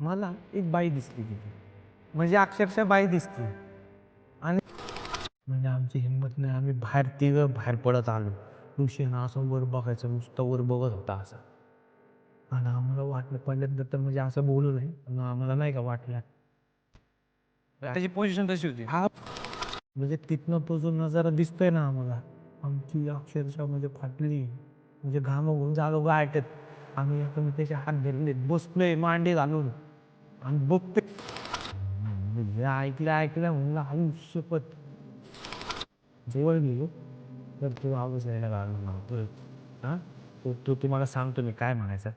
मला एक बाई दिसली तिथे. म्हणजे अक्षरशः बाई दिसली आणि म्हणजे आमची हिंमत नाही. आम्ही बाहेर तिघं बाहेर पडत आलो. ऋषी ना असं वर बघायचं, नुसतं वर बघत होता असं. आणि आम्हाला वाटलं पहिल्यांदा तर म्हणजे असं बोलू नये. पण आम्हाला नाही का वाटलं. त्याची पोझिशन तशी होती. हा म्हणजे तिथनं तो जो नजारा दिसतोय ना आम्हाला, आमची अक्षरशः म्हणजे फाटली. म्हणजे घामाघूम जागा गाठत. आम्ही आपण त्याचे हात धरले, बसलोय मांडी घालून आणि बघते. म्हणजे ऐकलं म्हणलं आयुष्यपत जवळ गेलो तर तू आवाज यायला लागला नव्हतं. हा तो तुम्हाला सांगतो मी काय म्हणायचं,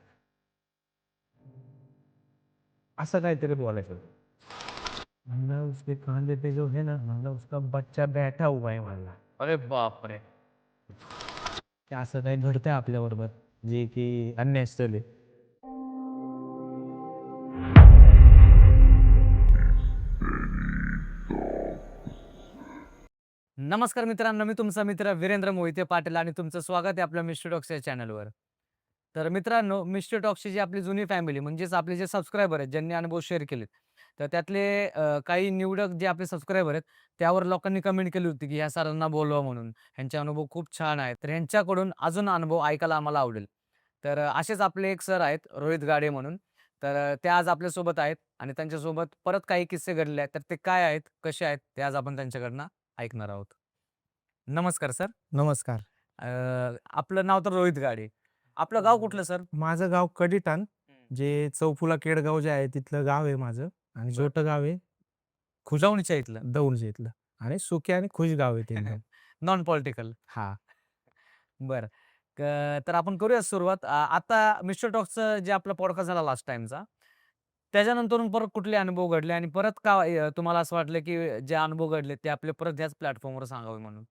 असं काहीतरी बोलायचं. म्हणलं उसके कांधे पे जो है ना, म्हणलं उसका बच्चा बैठा हुआ है म्हणला. अरे बापरे! की असं काही घडतंय आपल्याबरोबर जे की अननॅचरल आहे. नमस्कार मित्रांनो, मी तुमचा मित्र वीरेंद्र मोहिते पाटील आणि तुमचं स्वागत आहे आपल्या मिस्टर टॉक्स या चॅनलवर. तर मित्रांनो, मिस्टर टॉक्सची जी आपली जुनी फॅमिली म्हणजेच आपले जे सबस्क्रायबर आहेत, ज्यांनी अनुभव शेअर केलेत, तर त्यातले काही निवडक जे आपले सबस्क्रायबर आहेत, त्यावर लोकांनी कमेंट केली होती, की ह्या सरांना बोलवा म्हणून. ह्यांचे अनुभव खूप छान आहेत. तर ह्यांच्याकडून अजून अनुभव ऐकायला आम्हाला आवडेल. तर असेच आपले एक सर आहेत, रोहित गाडे म्हणून. तर ते आज आपल्यासोबत आहेत आणि त्यांच्यासोबत परत काही किस्से घडले आहेत. तर ते काय आहेत, कसे आहेत, ते आज आपण त्यांच्याकडनं ऐकणार आहोत. नमस्कार सर. नमस्कार. अ, आपलं नाव तर रोहित गाडे. आपलं गाव कुठलं सर? माझं गाव कडिटाण, हं. जे चौफुला केडगाव जे आहे तिथलं गाव आहे माझं. आणि बरं. छोटं गाव आहे खुजावणीच्या इथलं. दौंडच्या इथलं. आणि सुके आणि खुश गाव आहे ते एकदम. Non political. हा. बरं. तर आपण करूया सुरुवात. आता मिस्टर टॉक्सचं जे आपला पॉडकास्ट झाला लास्ट टाईमचा, त्याच्यानंतरून परत कुठले अनुभव घडले आणि परत का तुम्हाला असं वाटलं, की जे अनुभव घडले ते आपले परत ह्याच प्लॅटफॉर्मवर सांगावे म्हणून?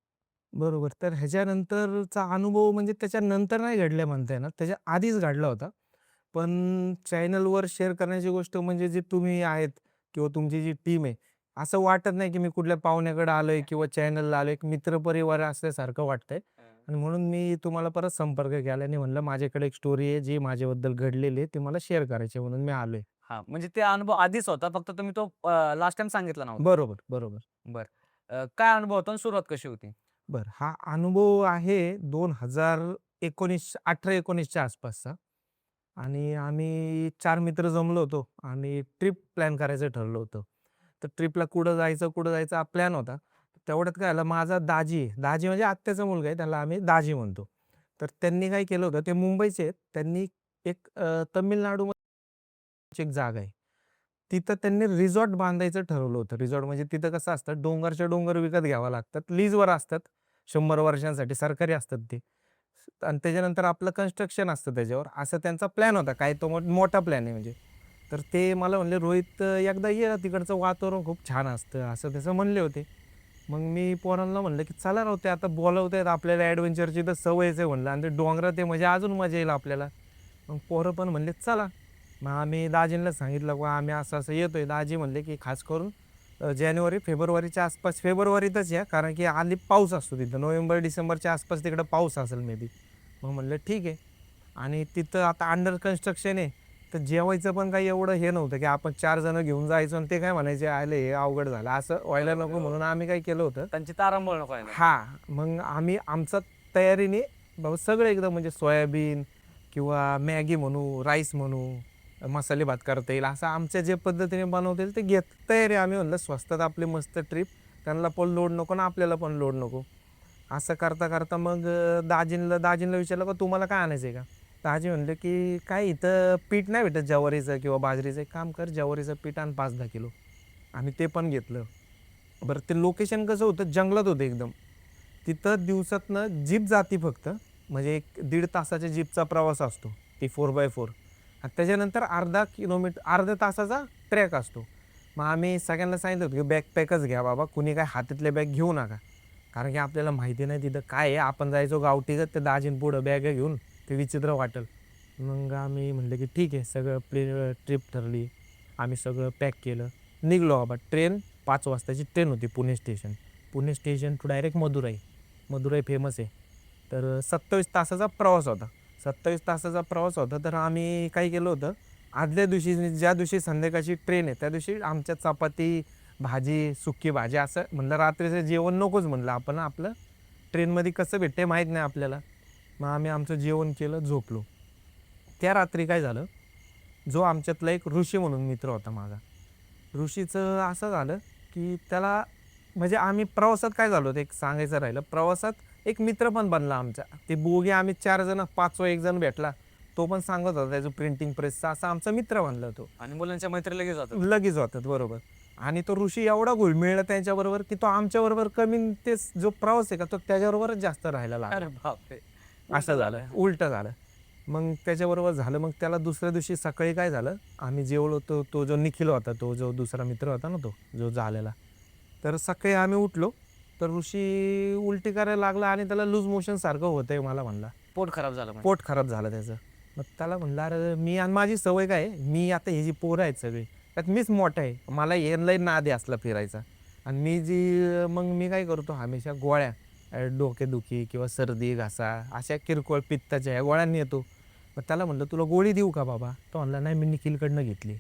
बरोबर. तर ह्याच्यानंतरचा अनुभव म्हणजे त्याच्यानंतर नाही घडला म्हणता येणार. त्याच्या आधीच घडला होता. पण चॅनलवर शेअर करण्याची गोष्ट म्हणजे जे तुम्ही आहेत किंवा तुमची जी टीम आहे, असं वाटत नाही की मी कुठल्या पाहुण्याकडे आलोय किंवा चॅनलला आलोय. एक मित्रपरिवार असल्यासारखं वाटतंय. आणि म्हणून मी तुम्हाला परत संपर्क केला आणि म्हणलं माझ्याकडे एक स्टोरी आहे, जी माझ्याबद्दल घडलेली आहे, ते मला शेअर करायची म्हणून मी आलोय. हां, म्हणजे ते अनुभव आधीच होता. फक्त तुम्ही तो लास्ट टाईम सांगितला नव्हता. बरोबर, बरोबर. बरं. काय अनुभव होता आणि सुरुवात कशी होती? बरं. हा अनुभव आहे 2019 18-19च्या आसपासचा. आणि आम्ही 4 मित्र जमलो होतो आणि ट्रिप प्लॅन करायचं ठरलं होतं. तर ट्रिपला कुठं जायचं हा प्लॅन होता. तेवढ्यात काय झालं, माझा दाजी आहे. दाजी म्हणजे आत्याचा मुलगा आहे, त्याला आम्ही दाजी म्हणतो. तर त्यांनी काय केलं होतं, ते मुंबईचे आहेत. त्यांनी एक तामिळनाडूमध्ये एक जागा आहे. तिथं त्यांनी रिसॉर्ट बांधायचं ठरवलं होतं. रिसॉर्ट म्हणजे तिथं कसं असतं, डोंगरच्या डोंगर विकत घ्यावं लागतात. लीजवर असतात. 100 वर्षांसाठी सरकारी असतात ते. आणि त्याच्यानंतर आपलं कन्स्ट्रक्शन असतं त्याच्यावर. असा त्यांचा प्लॅन होता. काय तो मोठा प्लॅन आहे म्हणजे. तर ते मला म्हणले, "रोहित एकदा ये, तिकडचं वातावरण खूप छान असतं." असं तसं म्हणले होते. मग मी पोरांना म्हणलं, की "चला राव, ते आता बोलवतायत आपल्याला, ॲडव्हेंचरची तर सवयच आहे" म्हणलं, "आणि ते डोंगरात आहे म्हणजे अजून मजा येईल आपल्याला." मग पोरं पण म्हणले, "चला." मग आम्ही दाजींना सांगितलं, "बा आम्ही असं-असं येतोय." दाजी म्हणले, की "खास करून जानेवारी, फेब्रुवारीच्या आसपास, फेब्रुवारीतच या, कारण की आली पाऊस असतो तिथं. नोव्हेंबर, डिसेंबरच्या आसपास तिकडं पाऊस असेल मे बी." मग म्हणलं ठीक आहे. आणि तिथं आता अंडर कन्स्ट्रक्शन आहे. तर जेवायचं पण काही एवढं हे नव्हतं, की आपण 4 जण घेऊन जायचो आणि ते काय म्हणायचे, "आले हे अवघड झालं." असं व्हायला नको म्हणून आम्ही काय केलं होतं. त्यांची तारांबळ नको व्हायला. हां, मग आम्ही आमचा तयारीने सगळं एकदम म्हणजे सोयाबीन किंवा मॅगी म्हणू, राईस म्हणू, मसाले भात करता येईल, असं आमच्या जे पद्धतीने बनवता येईल ते घेत तयारी. आम्ही म्हणलं स्वस्तात आपली मस्त ट्रिप, त्यांना पण लोड नको आणि आपल्याला पण लोड नको. असं करता मग दाजींना विचारलं, "का तुम्हाला काय आणायचं आहे का?" दाजी म्हणले, की "काय इथं पीठ नाही भेटत ज्वारीचं किंवा बाजरीचं. एक काम कर, ज्वारीचं पीठ आण 5-10 किलो." आम्ही ते पण घेतलं. बरं, ते लोकेशन कसं होतं, जंगलात होतं एकदम. तिथं दिवसातनं जीप जाती फक्त. म्हणजे 1-1.5 तासाच्या जीपचा प्रवास असतो. ती 4x4. आणि त्याच्यानंतर अर्ध्या तासाचा ट्रॅक असतो. मग आम्ही सगळ्यांना सांगितलं होतं, की बॅकपॅकच घ्या बाबा. कुणी काय हातातले बॅग घेऊ नका. कारण की आपल्याला माहिती नाही तिथं काय आहे. आपण जायचो गावठीगत, ते दाजींपुढं बॅगा घेऊन. ते विचित्र वाटेल. मग आम्ही म्हणलं, की ठीक आहे. सगळं ट्रिप ठरली. आम्ही सगळं पॅक केलं. निघालो बाबा. 5 वाजताची ट्रेन होती Pune station. Pune station to direct Madurai. Madurai famous आहे. तर 27 तासाचा प्रवास होता. 27 तासाचा प्रवास होता, तर आम्ही काय केलं होतं, आदल्या दिवशी ज्या दिवशी संध्याकाळची ट्रेन आहे त्या दिवशी आमच्या चपाती भाजी सुकी भाजी असं म्हणलं रात्रीचं जेवण नकोच म्हणलं आपण आपलं ट्रेनमध्ये कसं भेटते माहीत नाही आपल्याला. मग आम्ही आमचं जेवण केलं झोपलो. त्या रात्री काय झालं, जो आमच्यातला एक ऋषी म्हणून मित्र होता माझा, ऋषीचं असं झालं की त्याला म्हणजे आम्ही प्रवासात काय झालो ते एक सांगायचं राहिलं. प्रवासात एक मित्र पण बनला आमचा. ते बोगी आम्ही 4 जण, 5वा एक जण भेटला, तो पण सांगत होता त्याचं प्रिंटिंग प्रेसचा, असा आमचा मित्र बनला तो. आणि मुलांच्या मैत्री लगेच होतात. लगेच होतात बरोबर. आणि तो ऋषी एवढा घुलमिळला त्यांच्याबरोबर की तो आमच्याबरोबर कमी ते जो प्रवास आहे का तो त्याच्याबरोबरच जास्त राहायला लागला. अरे बापरे. असं झालं, उलटं झालं. मग त्याच्याबरोबर झालं. मग त्याला दुसऱ्या दिवशी सकाळी काय झालं, आम्ही जेवलो तो जो निखिल होता, तो जो दुसरा मित्र होता ना, तो जो झालेला, तर सकाळी आम्ही उठलो तर ऋषी उलटी करायला लागला आणि त्याला लूज मोशन सारखं होतंय. मला म्हणला पोट खराब झालं म्हणजे. पोट खराब झालं त्याचं. मग त्याला म्हणलं अरे मी आणि माझी सवय काय आहे, मी आता हे जी पोरं आहेत सगळी त्यात मीच मोठा आहे, मला लई नाद आहे असला फिरायचा. आणि मग मी काय करतो हमेशा गोळ्या, डोकेदुखी किंवा सर्दी घासा अशा किरकोळ पित्ताच्या ह्या गोळ्यांनी येतो. मग त्याला म्हणलं तुला गोळी देऊ का बाबा. तो म्हणला नाही मी निखिलकडनं घेतली.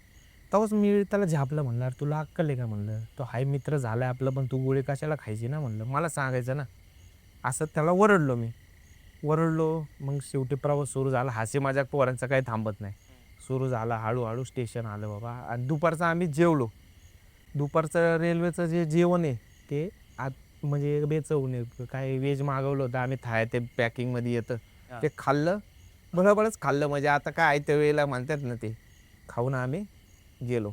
तेव्हाच मी त्याला झापलं, म्हणलं अरे तुला अक्कल आहे का म्हणलं, तो हाय मित्र झाला आपलं पण तू गोळी कशाला खायची ना म्हणलं, मला सांगायचं ना. असं त्याला वरडलो मी. मग शेवटी प्रवास सुरू झाला. हास्य मजाक पोरांचा काही थांबत नाही. सुरू झाला, हळूहळू स्टेशन आलं बाबा. आणि दुपारचं आम्ही जेवलो. दुपारचं रेल्वेचं जे जेवण आहे ते म्हणजे बेचवणे काय व्हेज मागवलं होतं आम्ही, थाय ते पॅकिंगमध्ये येतं ते खाल्लं, बरोबरच खाल्लं. म्हणजे आता काय त्या वेळेला म्हणतात ना ते खाऊन आम्ही गेलो.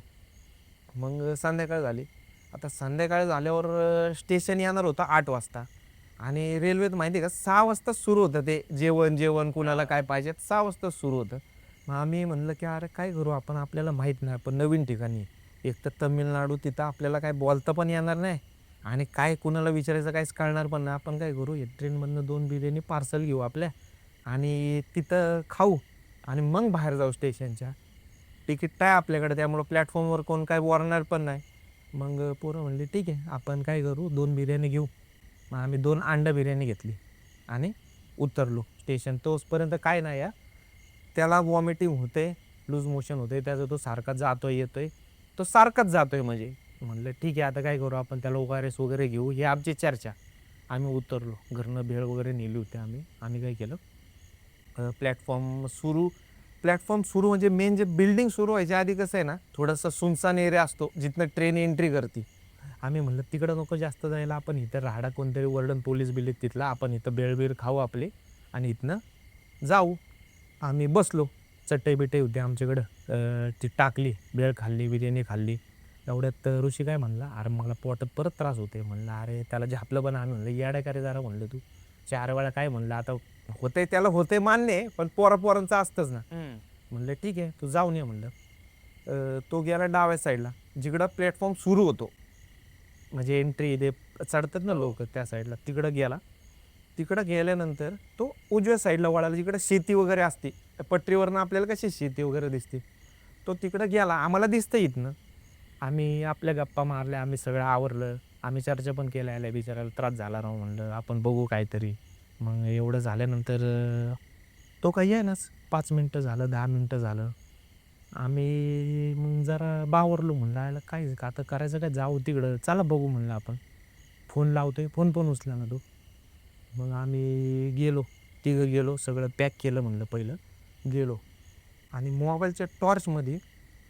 मग संध्याकाळ झाली. आता संध्याकाळ झाल्यावर स्टेशन येणार होतं 8 वाजता आणि रेल्वेत माहिती आहे का 6 वाजता सुरू होतं ते जेवण कुणाला काय पाहिजे 6 वाजता सुरू होतं. मग आम्ही म्हणलं की अरे काय करू आपण, आपल्याला माहीत नाही, आपण नवीन ठिकाणी, एक तर तमिळनाडू, तिथं आपल्याला काय बोलता पण येणार नाही आणि काय कुणाला विचारायचं काहीच कळणार पण नाही. आपण काय करू, ट्रेनमधनं 2 बिर्याणी पार्सल घेऊ आपल्या आणि तिथं खाऊ आणि मग बाहेर जाऊ स्टेशनच्या. तिकीट आहे आपल्याकडे त्यामुळं प्लॅटफॉर्मवर कोण काय बोलणार पण नाही. मग पोरं म्हणली ठीक आहे आपण काय करू 2 बिर्याणी घेऊ. मग आम्ही 2 अंडा बिर्याणी घेतली आणि उतरलो स्टेशन. तोचपर्यंत काय नाही या त्याला वॉमिटिंग होते, लूज मोशन होते, त्याचा तो सारखा जातोय येतोय, तो सारखाच जातोय. म्हणजे म्हणलं ठीक आहे आता काय करू आपण, त्याला ORS वगैरे घेऊ, ही आमची चर्चा. आम्ही उतरलो, घरनं भेळ वगैरे नेली होती आम्ही काय केलं, प्लॅटफॉर्म सुरू म्हणजे मेन जे बिल्डिंग सुरू व्हायच्या आधी कसं आहे ना थोडासा सुनसान एरिया असतो जिथनं ट्रेन एंट्री करते. आम्ही म्हणलं तिकडं नको जास्त जायला, आपण इथं राहाडा कोणतरी वर्डन पोलीस बिल्डिंग तिथला, आपण इथं बेळबीळ खाऊ आपली आणि इथनं जाऊ. आम्ही बसलो, चटई बिटई होती आमच्याकडं, ती टाकली, बेळ खाल्ली, बिर्याणी खाल्ली. एवढ्यात ऋषी काय म्हणला अरे मला पोटात परत त्रास होते. म्हणलं अरे त्याला झापलं पण आम्ही, म्हणलं येडा का रे जरा म्हणलं तू 4 वेळा काय म्हणलं, आता होतंय त्याला होतंय मान्य आहे पण पोरांचं असतंच ना. म्हणलं ठीक आहे तू जाऊन ये म्हणलं. तो गेला डाव्या साईडला जिकडं प्लॅटफॉर्म सुरू होतो, म्हणजे एंट्री ते चढतात ना लोक त्या साईडला, तिकडं गेला. तिकडं गेल्यानंतर तो उजव्या साईडला वळाला जिकडं शेती वगैरे असते, पटरीवरनं आपल्याला कशी शेती वगैरे दिसते, तो तिकडं गेला. आम्हाला दिसतं इथनं. आम्ही आपल्या गप्पा मारल्या, आम्ही सगळं आवरलं, आम्ही चर्चा पण केल्या, याला बिचारायला त्रास झाला राहू म्हणलं आपण बघू काहीतरी. मग एवढं झाल्यानंतर तो काही आहे नाच, 5 मिनटं झालं, 10 मिनटं झालं, आम्ही मग जरा बावरलो. म्हणलं याला काय आता करायचं काय, जाऊ तिकडं, चला बघू म्हणलं आपण. फोन लावतोय, फोन पण उचला ना तो. मग आम्ही गेलो, तिघं गेलो, सगळं पॅक केलं म्हणलं पहिलं, गेलो आणि मोबाईलच्या टॉर्चमध्ये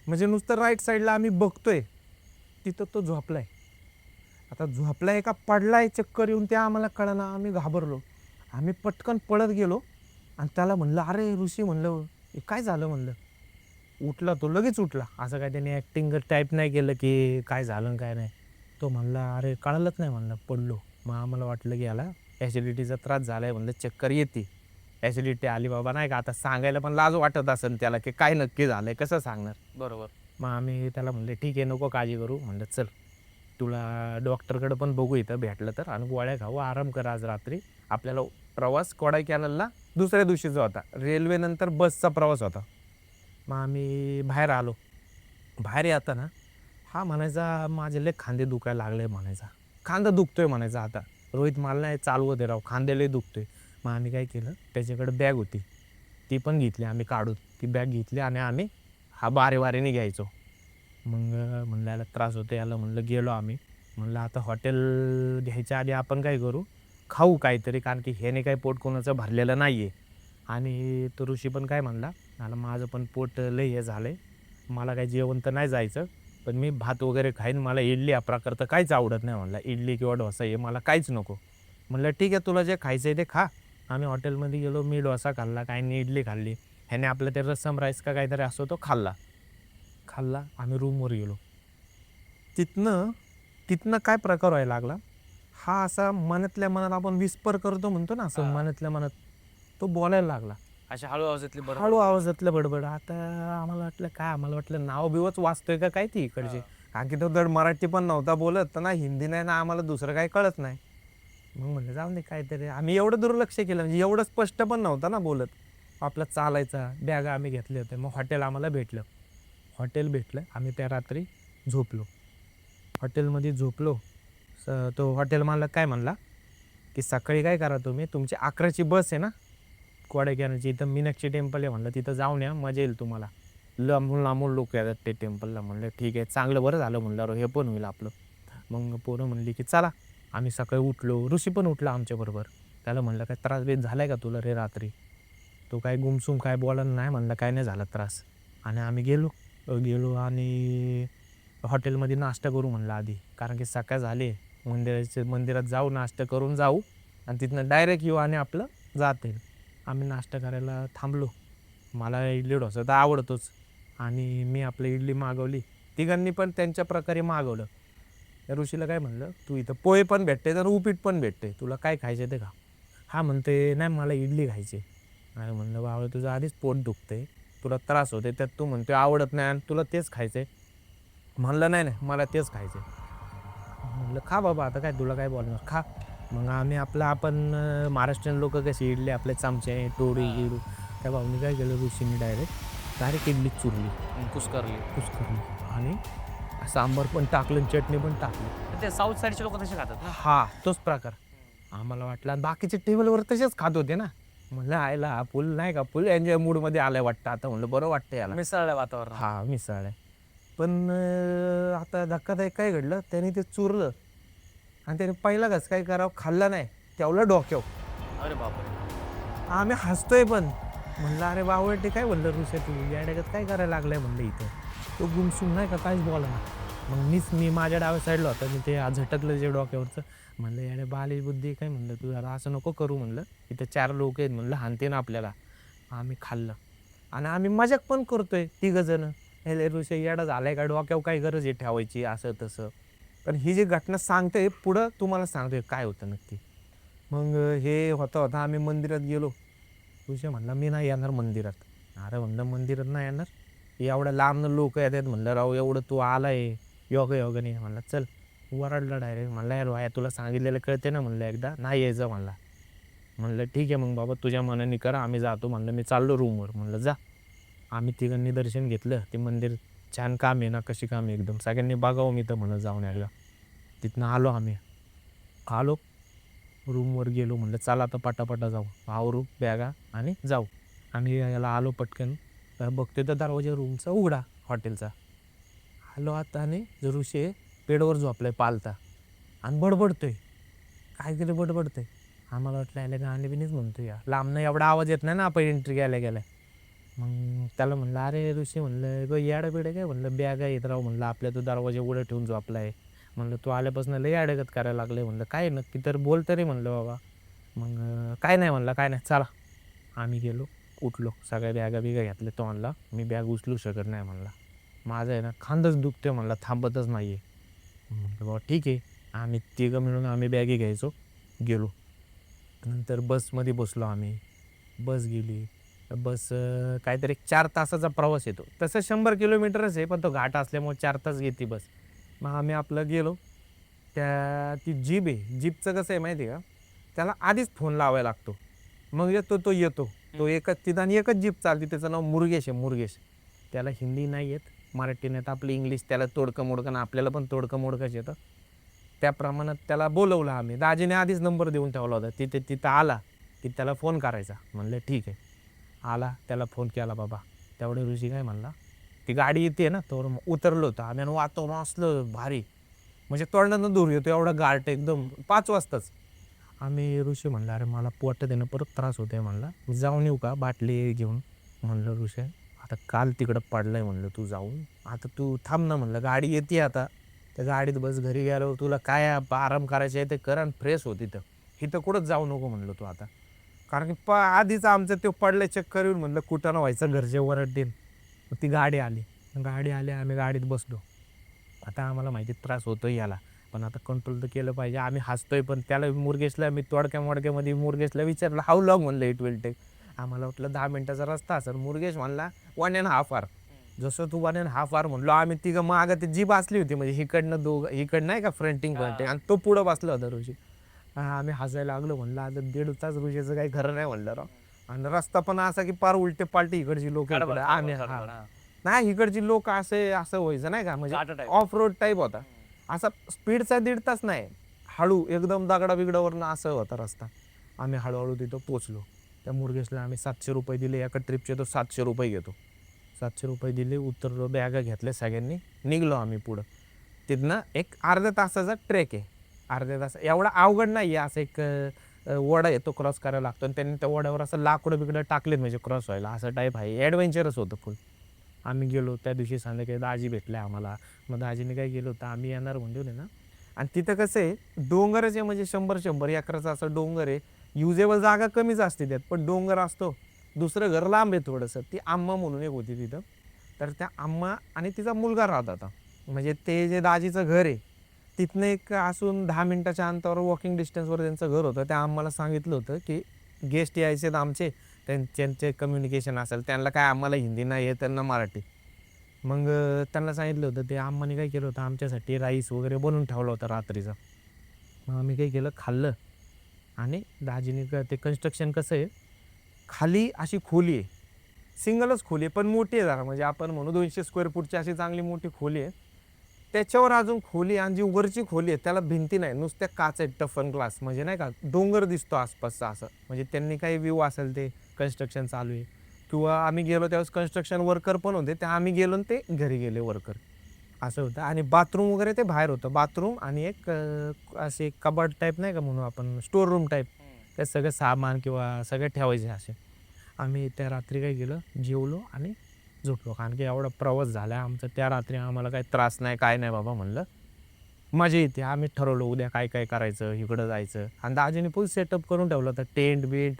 म्हणजे नुसतं राईट साईडला आम्ही बघतोय तिथं तो झोपलाय. आता झोपलाय का पडलाय चक्कर येऊन ते आम्हाला कळना. आम्ही घाबरलो, आम्ही पटकन पळत गेलो आणि त्याला म्हणलं अरे ऋषी म्हणलं काय झालं म्हणलं. उठला तो, लगेच उठला. असं काय त्याने ॲक्टिंग टाईप नाही केलं की काय झालं काय नाही. तो म्हणला अरे कळलंच नाही म्हणलं पडलो. मग आम्हाला वाटलं की याला ॲसिडिटीचा त्रास झाला आहे म्हणलं, चक्कर येते, ॲसिडिटी आली बाबा नाही का. आता सांगायला पण लाज वाटत असेल त्याला की काय नक्की झालं आहे, कसं सांगणार. बरोबर. मग आम्ही त्याला म्हणले ठीक आहे नको काळजी करू, म्हणलं चल तुला डॉक्टरकडे पण बघू इथं भेटलं तर, आणि गोळ्या खाऊ, आराम कर आज रात्री. आपल्याला प्रवास कोडाईकॅनलला दुसऱ्या दिवशीचा होता, रेल्वेनंतर बसचा प्रवास होता. मग आम्ही बाहेर आलो. बाहेर येताना हा म्हणायचा माझे लय खांदे दुखायला लागले म्हणायचा, खांदा दुखतोय म्हणायचा. आता रोहित मला नाही चालवू दे राव, खांदे लय दुखतोय. मग आम्ही काय केलं, त्याच्याकडे बॅग होती ती पण घेतली आम्ही काढून, ती बॅग घेतली आणि आम्ही हा वारेने घ्यायचो. मग म्हणलं याला त्रास होतो याला, म्हणलं गेलो आम्ही. म्हणलं आता हॉटेल घ्यायच्या आधी आपण काय करू, खाऊ काहीतरी, कारण की ह्याने काही पोट कोणाचं भरलेलं नाही आहे. आणि तो ऋषी पण काय म्हणला, मला माझं पण पोट लय हे झालं आहे, मला काही जेवण तर नाही जायचं, पण मी भात वगैरे खाईन, मला इडली हा प्रकार तर काहीच आवडत नाही. म्हणला इडली किंवा डोसा हे मला काहीच नको. म्हणलं ठीक आहे, तुला जे खायचं आहे ते खा. आम्ही हॉटेलमध्ये गेलो, मी डोसा खाल्ला, काहींनी इडली खाल्ली, ह्याने आपलं ते रस्सम राईस का काहीतरी असतो तो खाल्ला. आम्ही रूमवर गेलो. तिथनं तिथनं काय प्रकार व्हायला लागला, हा असा मनातल्या मनात आपण विस्पर करतो म्हणतो ना, असं मनातल्या मनात तो बोलायला लागला. अशा हळू आवाजातली बरोबर. हळू आवाजातलं बडबड. आता आम्हाला वाटलं काय, आम्हाला वाटलं नाव बिवच वाचतोय का काय ती इकडचे, कारण की तो धड मराठी पण नव्हता बोलत ना, हिंदी नाही ना, आम्हाला दुसरं काही कळत नाही. मग म्हणलं जाऊ दे काहीतरी, आम्ही एवढं दुर्लक्ष केलं, म्हणजे एवढं स्पष्ट पण नव्हता ना बोलत. आपला चालायचा, बॅगा आम्ही घेतले होते. मग हॉटेल आम्हाला भेटलं. आम्ही त्या रात्री झोपलो. हॉटेलमध्ये झोपलो. तो हॉटेल मालक काय म्हणला, की सकाळी काय करा तुम्ही, तुमची 11ची बस आहे ना कोडायकनालची, इथं मीनाक्षी टेम्पल आहे म्हणलं, तिथं जाऊन या, मजा येईल तुम्हाला. लांबून लांबून लोक येतात ते टेम्पलला. म्हणलं ठीक आहे, चांगलं बरं झालं म्हणलं, हे पण होईल आपलं. मग पोरं म्हणली की चला. आम्ही सकाळी उठलो, ऋषी पण उठला आमच्याबरोबर. त्याला म्हणलं काय त्रास बीत झाला आहे का तुला रे रात्री? तो काय गुमसुम काय बोलायला नाही, म्हणलं काय नाही झाला त्रास. आणि आम्ही गेलो आणि हॉटेलमध्ये नाश्ता करू म्हणलं आधी, कारण की सकाळ झाली, मंदिरात जाऊ, नाश्ता करून जाऊ आणि तिथनं डायरेक्ट येऊ आणि आपलं जाता येईल. आम्ही नाश्ता करायला थांबलो. मला इडली डोसा तर आवडतोच, आणि मी आपलं इडली मागवली. तिघांनी पण त्यांच्या प्रकारे मागवलं. त्या ऋषीला काय म्हणलं, तू इथं पोहे पण भेटते तर उपीट पण भेटते, तुला काय खायचे ते खा. हा म्हणते नाही मला इडली खायची. आणि म्हणलं बाबा तुझं आधीच पोट दुखते, तुला त्रास होते, त्यात तू म्हणतो आवडत नाही आणि तुला तेच खायचं आहे. म्हणलं नाही नाही मला तेच खायचं आहे. म्हणलं खा बाबा, आता काय तुला काय बोलणार, खा. मग आपण महाराष्ट्रीयन लोक कशी इडली आपले चमचे टोळी गिडू, त्या भाऊनी काय केलं, ऋषीने डायरेक्ट इडली चुरली, कुस्करली आणि सांबार पण टाकलं, चटणी पण टाकली. ते साऊथ साईडचे लोक तसे खातात ना. हा तोच प्रकार आम्हाला वाटला. बाकीचे टेबलवर तसेच खात होते ना. म्हणलं आयला हा फुल नाही का, फुल एन्जॉय मूडमध्ये आलाय वाटतं आता. म्हणलं बरं वाटतं याला, मिसळलं वातावरण. हा मिसळ. पण आता धक्कादायक काय घडलं, त्याने ते चुरलं आणि त्याने पहिला घास काय करावं खाल्ला नाही, तेवढं डोक्यावर. अरे बापरे. आम्ही हसतोय पण. म्हणलं अरे बावळटे काय, म्हणलं ऋषी तू या डायरेक्ट काय करायला लागलाय म्हणलं इथं. तो गुमसुम नाही का काहीच बोला ना. मग मी माझ्या डाव्या साईडला होता, मी ते झटकलं जे डोक्यावरचं. म्हणलं याने बाली बुद्धी काय, म्हणलं तू याला असं नको करू, म्हणलं इथं 4 लोक आहेत, म्हणलं हानते ना आपल्याला. आम्ही खाल्लं आणि आम्ही मजाक पण करतोय तिघंजणं. हे ऋषी येडा झालाय का, डोक्यावर काय गरज आहे ठेवायची असं तसं. पण ही जी घटना सांगते पुढं तुम्हाला सांगतोय काय होतं नक्की. मग हे होता आम्ही मंदिरात गेलो. ऋषी म्हणला मी नाही येणार मंदिरात. अरे म्हणलं मंदिरात नाही येणार, एवढ्या लांबनं लोक येतात म्हणलं, राव एवढं तू आलाय योगाने. म्हणलं चल. वरडला डायरेक्ट. म्हणलं यार वाया तुला सांगितलेलं कळते ना, म्हणलं एकदा नाही यायचं म्हणला. म्हणलं ठीक आहे मग बाबा तुझ्या मनाने करा, आम्ही जातो. म्हणलं मी चाललो रूमवर. म्हणलं जा. आम्ही तिघांनी दर्शन घेतलं. ते मंदिर छान काम आहे ना, कशी काम आहे एकदम, सगळ्यांनी बघावं मी तर म्हणलं जाऊन यायला. तिथनं आलो रूमवर गेलो. म्हणलं चला आता पटापटा जाऊ, आवरू बॅगा आणि जाऊ. आम्ही याला आलो पटकन, बघतोय तर दरवाजा रूमचा उघडा हॉटेलचा. आलो आता आणि ऋषी पेडवर झोपलाय पालता आणि बडबडतोय, काहीतरी बडबडतोय. आम्हाला वाटलं याला गाणे बिनीच म्हणतो या, लांबनं एवढा आवाज येत नाही ना आपण एंट्री गेल्या. मग त्याला म्हणलं अरे ऋषी, म्हणलं ग याडं बिडं काय, म्हणलं बॅगा येत राहू, म्हणलं आपल्या तो दरवाजा उघडं ठेवून झोपलाय. म्हणलं तू आल्यापासून लय अडगत करायला लागले. म्हणलं काय नक्की तर बोल तरी, म्हणलं बाबा. मग काय नाही म्हणलं, काय नाही चला. आम्ही गेलो, उठलो, सगळ्या बॅगा बिगा घेतल्या. तो म्हणला मी बॅग उचलू शकत नाही, म्हणला माझं आहे ना खांदच दुखते, म्हणला थांबतच नाही आहे. म्हणलं बाबा ठीक आहे. आम्ही तिघं मिळून आम्ही बॅगी घ्यायचो, गेलो. नंतर बसमध्ये बसलो आम्ही. बस गेली. बस काहीतरी 4 तासाचा प्रवास येतो, तसं 100 किलोमीटरच आहे, पण तो घाट असल्यामुळे 4 तास घेते बस. मग आम्ही आपलं गेलो. ती जीप आहे, जीपचं कसं आहे माहिती आहे का, त्याला आधीच फोन लावायला लागतो, मग येतो. तो एकच तिथं आणि एकच जीप चालते, त्याचं नाव मुरगेश. त्याला हिंदी नाही येत, मराठी नाही, तर आपलं इंग्लिश त्याला तोडकं मोडकं, आपल्याला पण तोडकं मोडकंच येतं. त्या प्रमाणात त्याला बोलवलं आम्ही. दाजीने आधीच नंबर देऊन ठेवला होता. तिथं आला की त्याला फोन करायचा. म्हणलं ठीक आहे. आला, त्याला फोन केला बाबा. तेवढे ऋषी काय म्हणला, ती गाडी येते ना तर उतरलो होतं आम्ही आणि वातावरण असलं भारी म्हणजे तोंडानं दूर येतो एवढा गारट एकदम 5 वाजताच. आम्ही ऋषी म्हणला अरे मला पोट देणं परत त्रास होतोय म्हणला मी जाऊन येऊ का बाटली घेऊन. म्हणलं ऋषी आता काल तिकडं पडलंय म्हणलं तू जाऊन आता तू थांब ना म्हणलं गाडी येते आता त्या गाडीत बस घरी गेल्यावर तुला काय आराम करायचे आहे ते कर आणि फ्रेश हो तिथं इथं कुठंच जाऊ नको म्हणलं तू आता. कारण की आधीच आमचं ते पडलं चक्कर येऊन म्हणलं कुठं ना व्हायचं घरचे वरडतील. मग ती गाडी आली गाडी आली आम्ही गाडीत बसलो. आता आम्हाला माहिती त्रास होतोय याला पण आता कंट्रोल तर केलं पाहिजे आम्ही हसतोय पण त्याला मुरगेशला मी तोडक्या मोडक्यामध्ये मुरगेशला विचारलं हाऊ लॉंग म्हणलं इट विल टेक. आम्हाला वाटलं 10 मिनिटाचा रस्ता असेल मुरगेश म्हणला 1.5 आवर. जसं तू 1.5 आवर म्हणलो आम्ही तिघं मागं ती जीप असली होती म्हणजे इकडनं इकडं नाही का फ्रंटिंग आणि तो पुढं बसला होता ऋषी. आम्ही हसायला लागलो म्हणलं आता 1.5 तास ऋषीचं काही खरं नाही म्हणलं राव. आणि रस्ता पण असा की पार उलटे पालटी इकडची लोक आम्ही नाही इकडची लोक असं व्हायचं नाही का म्हणजे ऑफ रोड टाईप होता असा स्पीडचा 1.5 तास नाही हळू एकदम दगडा बिगडावरनं असं होता रस्ता. आम्ही हळूहळू तिथं पोचलो. त्या मुरगेशला आम्ही 700 रुपये दिले एका ट्रिपचे तो 700 रुपये घेतो. 700 रुपये दिले उतरलो बॅगा घेतल्या सगळ्यांनी निघलो आम्ही पुढं. तिथनं एक अर्ध्या तासाचा ट्रेक आहे अर्ध्या तास एवढा अवघड नाही आहे असं एक वडा येतो क्रॉस करायला लागतो आणि त्यांनी त्या वड्यावर असं लाकडं बिकडं टाकलेत म्हणजे क्रॉस व्हायला असं टाईप आहे ॲडव्हेंचरच होतं फुल. आम्ही गेलो त्या दिवशी संध्याकाळी दाजी भेटले आम्हाला. मग दाजीने काय केलं होतं आम्ही येणार म्हणले ना आणि तिथं कसं आहे डोंगरच आहे म्हणजे 100 एकराचा असं डोंगर आहे. युजेबल जागा कमीच असते त्यात पण डोंगर असतो. दुसरं घर लांब आहे थोडंसं ती आम्मा म्हणून एक होती तिथं. तर त्या आम्मा आणि तिचा मुलगा राहत होता म्हणजे ते जे दाजीचं घर आहे तिथनं एक असून 10 मिनिटाच्या अंतरावर वॉकिंग डिस्टन्सवर त्यांचं घर होतं. त्या आम्हाला सांगितलं होतं की गेस्ट यायचे आमचे त्यांचे कम्युनिकेशन असेल त्यांना काय आम्हाला हिंदी नाही आहे त्यांना मराठी. मग त्यांना सांगितलं होतं ते आम्हाने काय केलं होतं आमच्यासाठी राईस वगैरे बनवून ठेवलं होतं रात्रीचं. मग आम्ही काय केलं खाल्लं आणि दाजीने ते कन्स्ट्रक्शन कसं आहे खाली अशी खोली आहे सिंगलच खोली आहे पण मोठी आहे जरा म्हणजे आपण म्हणू 200 स्क्वेअर फूटची अशी चांगली मोठी खोली आहे. त्याच्यावर अजून खोली आणि जी वरची खोली आहे त्याला भिंती नाही नुसत्या काच आहेत टफन ग्लास म्हणजे नाही का डोंगर दिसतो आसपासचा असं म्हणजे त्यांनी काही व्ह्यू असेल ते कन्स्ट्रक्शन चालू आहे किंवा आम्ही गेलो त्यावेळेस कन्स्ट्रक्शन वर्कर पण होते त्या आम्ही गेलो ते घरी गेले वर्कर असं होतं. आणि बाथरूम वगैरे ते बाहेर होतं बाथरूम आणि एक असे कबड टाईप नाही का म्हणून आपण स्टोर रूम टाईप त्यात सगळं सामान किंवा सगळे ठेवायचे असे. आम्ही त्या रात्री काय केलं जेवलो आणि झोपलो कारण की एवढा प्रवास झाला आमचा त्या रात्री आम्हाला काही त्रास नाही काय नाही बाबा म्हणलं मजा येते. आम्ही ठरवलं उद्या काय काय करायचं इकडं जायचं आणि दाजीने फुल सेटअप करून ठेवलं होतं टेंट बिंट.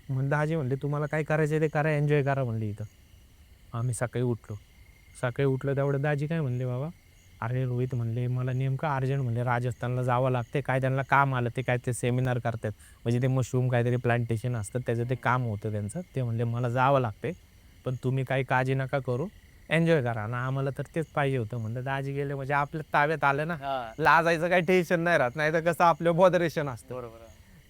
मग दाजी म्हणले तुम्हाला काय करायचं ते करा एन्जॉय करा म्हणले इथं. आम्ही सकाळी उठलो तेवढं दाजी काय म्हणले बाबा अरे रोहित म्हणले मला नेमकं अर्जंट म्हणले राजस्थानला जावं लागते काय त्यांना काम आलं ते काय ते सेमिनार करतात म्हणजे ते मशरूम काहीतरी प्लांटेशन असतं त्याचं ते काम होतं त्यांचं ते म्हणले मला जावं लागते पण तुम्ही काही काळजी नका करू एन्जॉय करा ना आम्हाला तर तेच पाहिजे होतं म्हणलं दाजी गेले म्हणजे आपल्या ताब्यात आलं ना लाजायचं काही टेन्शन नाही राहत नाही तर कसं आपलं बॉदरेशन असतं. बरोबर.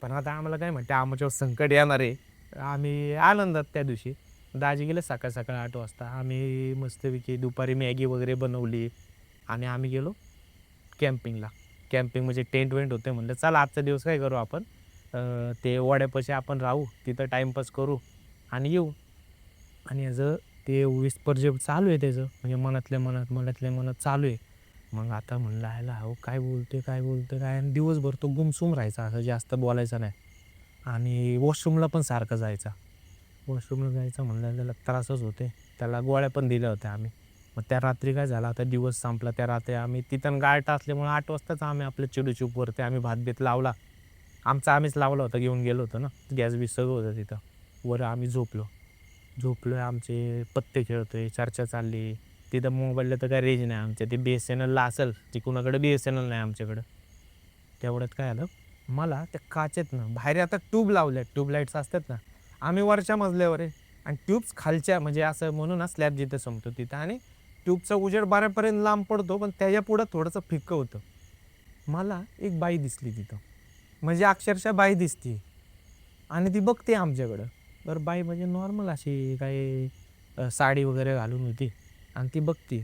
पण आता आम्हाला काय म्हणते आमच्यावर संकट येणार आहे. आम्ही आनंदात त्या दिवशी दाजी गेले सकाळ 8 वाजता आम्ही मस्तपैकी दुपारी मॅगी वगैरे बनवली आणि आम्ही गेलो कॅम्पिंगला. कॅम्पिंग म्हणजे टेंट वेंट होते म्हणलं चला आजचा दिवस काय करू आपण ते वाड्यापाशी आपण राहू तिथं टाईमपास करू आणि येऊ. आणि याचं ते विस्पर जे चालू आहे त्याचं म्हणजे मनातल्या मनात चालू आहे. मग आता म्हणलं आयला हो काय बोलतोय काय आणि दिवसभर तो गुमसुम राहायचा असं जास्त बोलायचा नाही. आणि वॉशरूमला पण सारखं जायचा म्हणलं त्याला त्रासच होते त्याला गोळ्या पण दिल्या होत्या आम्ही. मग त्या रात्री काय झालं आता दिवस संपला त्या रात्री आम्ही तिथं गारट असल्यामुळे 8 वाजताच आम्ही आपल्या चिडूचूपवरती आम्ही भात लावला आम्हीच लावला होता घेऊन गेलो होतो ना गॅस बी सगळं होतं तिथं वर आम्ही झोपलोय आमचे पत्ते खेळतोय चर्चा चालली. तिथं मोबाईलला तर काय रेंज नाही आमच्या ते BSNLला असेल ती कुणाकडे BSNL नाही आमच्याकडं. तेवढ्यात काय आलं मला त्या काचेत ना बाहेर आता ट्यूबलाईट्स असतात ना आम्ही वरच्या मजल्यावर आहे आणि ट्यूब्स खालच्या म्हणजे असं म्हणून ना स्लॅब जिथं संपतो तिथं आणि ट्यूबचा उजेड बऱ्यापर्यंत लांब पडतो पण त्याच्या पुढं थोडंसं फिक्कं होतं. मला एक बाई दिसली तिथं म्हणजे अक्षरशः बाई दिसती आणि ती बघते आमच्याकडं. बरं बाई म्हणजे नॉर्मल अशी काही साडी वगैरे घालून होती आणि ती बघते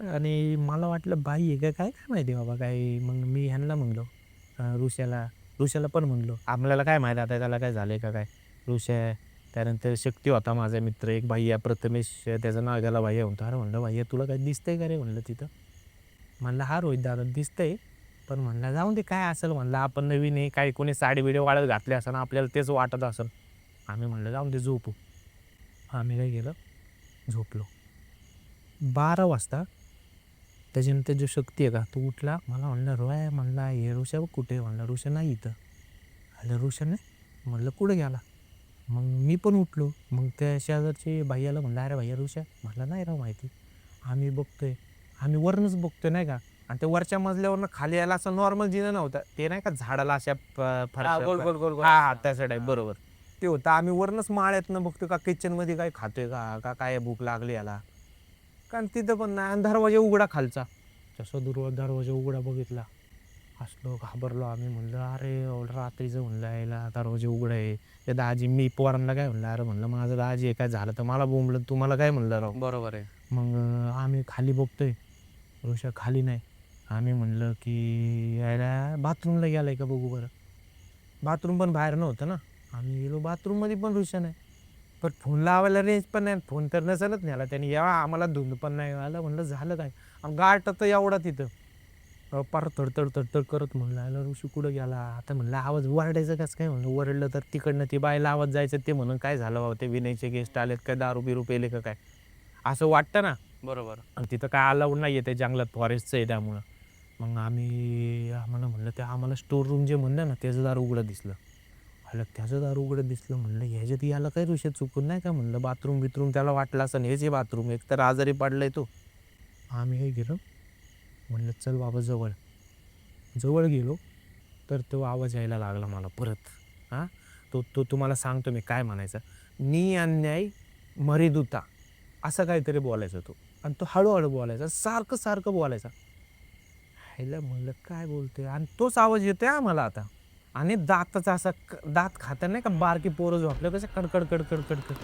आणि मला वाटलं बाई आहे काय माहिती बाबा काय. मग मी ह्यांना म्हणलो ऋषाला पण म्हणलो आपल्याला काय माहिती आता त्याला काय झालं का काय. त्यानंतर शक्ती होता माझा मित्र एक भैया प्रथमेश, त्याचं नाव त्याला भैया म्हणतो. अरे म्हणलं भैया तुला काही दिसतंय का रे म्हणलं तिथं. म्हणलं हा रोहित दादा दिसतंय, पण म्हणलं जाऊन दे काय असेल म्हणलं, आपण नवीन आहे, काही कोणी साडी बिडी वाळत घातली असेल आपल्याला तेच वाटत असेल. आम्ही म्हणलं जाऊन दे झोपू. आम्ही काय केलं, झोपलो. 12 वाजता त्याच्यानंतर जो शक्ती आहे का तो उठला. मला म्हणलं रोया म्हणला हे ऋषा बघ कुठे, म्हणलं ऋषा नाही इथं. अरे ऋषा नाही, म्हणलं कुठं गेला. मग मी पण उठलो. मग त्या शेजारचे भैयाला म्हणलं अरे भैया ऋषा, मला नाही राव माहिती. आम्ही बघतोय, आम्ही वरनच बघतोय नाही का, आणि ते वरच्या मजल्यावरनं खाली यायला असं नॉर्मल जिनं नव्हतं, ते नाही का झाडाला अशा गोल गोल गोल गोल. हा हा त्या टाईप बरोबर ते होतं. आम्ही वरनच माळ्यातनं बघतो का किचनमध्ये काय खातोय का काय भूक लागली याला, कारण तिथं पण नाही. आणि दरवाजा उघडा खालचा, तसं दरवाजा उघडा बघितला, असलो घाबरलो आम्ही. म्हणलं अरे एवढं रात्रीचं म्हणलं यायला दरवाजा उघडा आहे. ते दाजी मी पोरांना काय म्हणलं अरे म्हणलं माझं दाजी आहे, काय झालं तर मला बोंबलं, तुम्हाला काय म्हणलं राव. बरोबर आहे. मग आम्ही खाली बघतोय, ऋषा खाली नाही. आम्ही म्हणलं की यायला बाथरूमला गेलाय का बघू बरं. बाथरूम पण बाहेर नव्हतं ना. आम्ही गेलो बाथरूममध्ये, पण ऋषा नाही. पण फोन लावायला रेंज पण नाही, फोन तर नसेलच न्याला त्याने. यावा आम्हाला धुंद पण नाही आलं. म्हणलं झालं काय, आणि गाठ तर एवढा तिथं पार तडतड तडतड करत. म्हणलं आला ऋषी कुठं गेला आता. म्हणलं आवाज वरडायचं कसं काय, म्हणलं वरडलं तर तिकडनं ती बायला आवाज जायचं, ते म्हणून काय झालं बाबा ते विनयचे गेस्ट आलेत काय, दारू बिरू पेले का काय असं वाटतं ना. बरोबर. आणि तिथं काय अलाउड नाही आहे, ते जंगलात फॉरेस्टचं आहे त्यामुळं. मग आम्हाला म्हणलं ते आम्हाला स्टोर रूम जे म्हणलं ना त्याचं दार उघडं दिसलं. आलं त्याचं दार उघडं दिसलं. म्हणलं ह्याच्यात याला काय ऋषी चुकून नाही का, म्हणलं बाथरूम बिथरूम त्याला वाटलं असं हेच आहे बाथरूम, एक तर आजारी पडलाय तो. आम्ही हे गेलो, म्हणलं चल बाबा जवळ गेलो तर तो आवाज यायला लागला मला परत. हां तो तुम्हाला सांगतो मी काय म्हणायचा, नी अन्याय मरिदुता असं काहीतरी बोलायचा तो. आणि तो हळूहळू बोलायचा, सारखं बोलायचा. ह्याला म्हणलं काय बोलतोय, आणि तोच आवाज येतोय आम्हाला आता. आणि दाताचा असा दात खाता नाही का बारकी पोरं झोपलं कसं कडकड कडकड कडकड.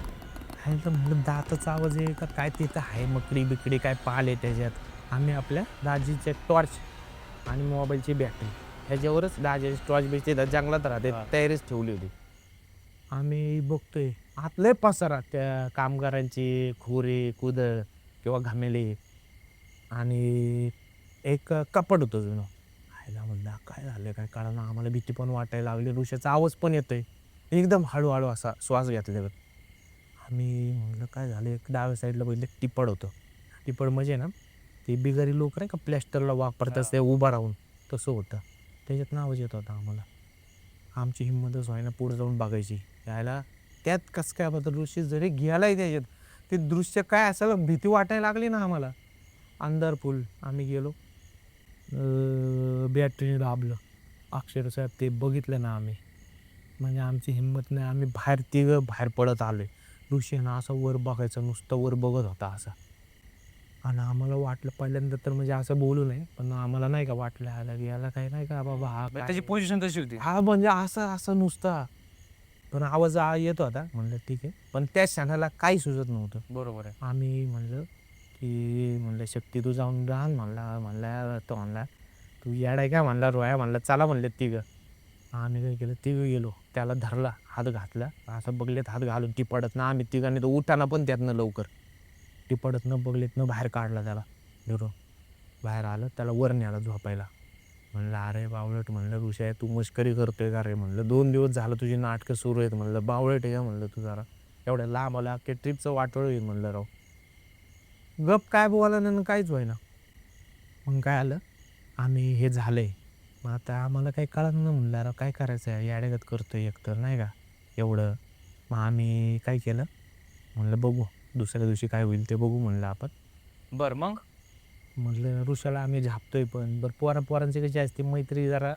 ह्याला म्हणलं दाताचा आवाज आहे का काय, तिथं आहे मकडी बिकडी काय पाल आहे त्याच्यात. आम्ही आपल्या दाजीचे टॉर्च आणि मोबाईलची बॅटरी ह्याच्यावरच दाजीची टॉर्च बिच जंगलात राहते तयारीच ठेवली होती. आम्ही बघतोय आत लय पसारा, त्या कामगारांची खोरे कुदळ किंवा घामेले, आणि एक कपाट होतं जुनं. खायला म्हणलं काय झालं काय कळलं, आम्हाला भीती पण वाटायला लागली. ऋषाचा आवाज पण येतोय एकदम हळूहळू असा श्वास घेतल्यावर. आम्ही म्हणलं काय झालं, एक डाव्या साईडला बघितलं टिपड होतं. टिपड म्हणजे ना ते बिगारी लोक नाही का प्लॅस्टरला वापरतात ते उभा राहून, तसं होतं. त्याच्यात आवाज येत होता आम्हाला. आमची हिंमतच व्हायना पुढे जाऊन बघायची. यायला त्यात कसं काय बद्दल ऋषी जरी गेलाय त्याच्यात, ते दृश्य काय असेल भीती वाटायला लागली ना आम्हाला. अंधार फुल. आम्ही गेलो, बॅटरीने दाबलं अक्षरशः ते बघितलं ना आम्ही. म्हणजे आमची हिंमत नाही, आम्ही बाहेर पडत आलोय. ऋषी ना असं वर बघायचं, नुसतं वर बघत होता असा. आणि आम्हाला वाटलं पहिल्यांदा तर म्हणजे असं बोलू नये, पण आम्हाला नाही का वाटलं याला काही नाही का बाबा हा त्याची काय. पोझिशन तशी होती. हा म्हणजे असं नुसता, पण आवाज येत होता. म्हणलं ठीक आहे, पण त्या क्षणाला काही सुचत नव्हतं. बरोबर आहे. आम्ही म्हणलं की म्हणलं शक्ती तू जाऊन राहा. म्हणला तो म्हणला तू येडाय काय, म्हणला रोया म्हणला चला म्हणले तिघं. आम्ही काय केलं, तिघं गेलो, त्याला धरला, हात घातला, असं बघलेत हात घालून टिपडत ना आम्ही तिघांनी, तर उठाना पण त्यातनं लवकर टिपडत न बघलेत बाहेर काढला त्याला. धरून बाहेर आलं, त्याला वर न्याला झोपायला. म्हणलं अरे बावळट, म्हणलं ऋषा तू मस्करी करतोय का रे, म्हणलं 2 दिवस झालं तुझी नाटकं सुरू आहेत, म्हणलं बावळट आहे का म्हणलं तू जरा, एवढ्या लांब आला की ट्रिपचं वाटोळ होईल म्हणलं राव. गप काय बोला ना काहीच व्हायना. मग काय आलं, आम्ही हे झालंय, मग आता आम्हाला काही कळत ना. म्हणलं अरे काय करायचं आहे, याडेगत करतोय एकतर नाही का एवढं. मग आम्ही काय केलं, म्हणलं बघू दुसऱ्या दिवशी काय होईल ते बघू म्हणलं आपण. बरं मग म्हटलं ऋषाला आम्ही झापतोय, पण बरं पोरांची कशी असते मैत्री जरा,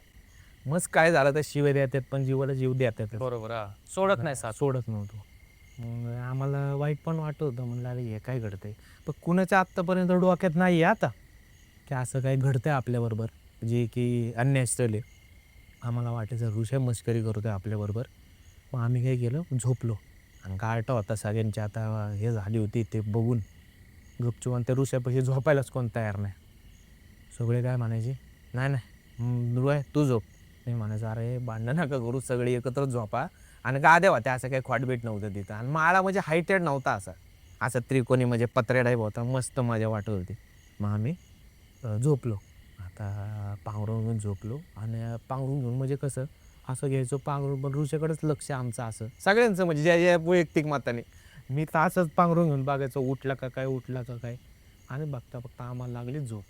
मस्त काय झालं तर शिवाय देतात पण जीवाला जीव देतात. बरोबर. हा सोडत नाही साथ. सोडत नव्हतो. मग आम्हाला वाईट पण वाटत होतं. म्हणलं अरे हे काय घडतंय, पण कुणाच्या आत्तापर्यंत डोक्यात नाही आहे आता की असं काय घडतंय आपल्याबरोबर जे की अननॅचरल आहे. आम्हाला वाटायचं ऋषा मस्करी करतोय आपल्याबरोबर. मग आम्ही काय केलं, झोपलो. आणि गारठा होता सगळ्यांची आता हे झाली होती ते बघून गपचूप. आणि त्या ऋषापाशी झोपायलाच कोण तयार नाही. सगळे काय म्हणायचे नाही रोया तू झोप. मी म्हणायचं अरे भांडण नका करू, सगळे एकत्र झोपा, आणि गाद्या होत्या, असं काही खोटबीट नव्हतं तिथं. आणि माळा म्हणजे हायटेड नव्हता असा, असं त्रिकोणी म्हणजे पत्रे टाईप होता. मस्त मजा वाटत होती. मग आम्ही झोपलो. आता पांघरून घेऊन झोपलो. आणि पांघरून घेऊन म्हणजे कसं असं घ्यायचो पांघरून, पण ऋषाकडेच लक्ष आमचं असं सगळ्यांचं, म्हणजे ज्या ज्या वैयक्तिक मताने. मी तर असंच पांघरून घेऊन बघायचो, उठला का काय, उठला का काय. आणि बघता बघता आम्हाला लागली झोप.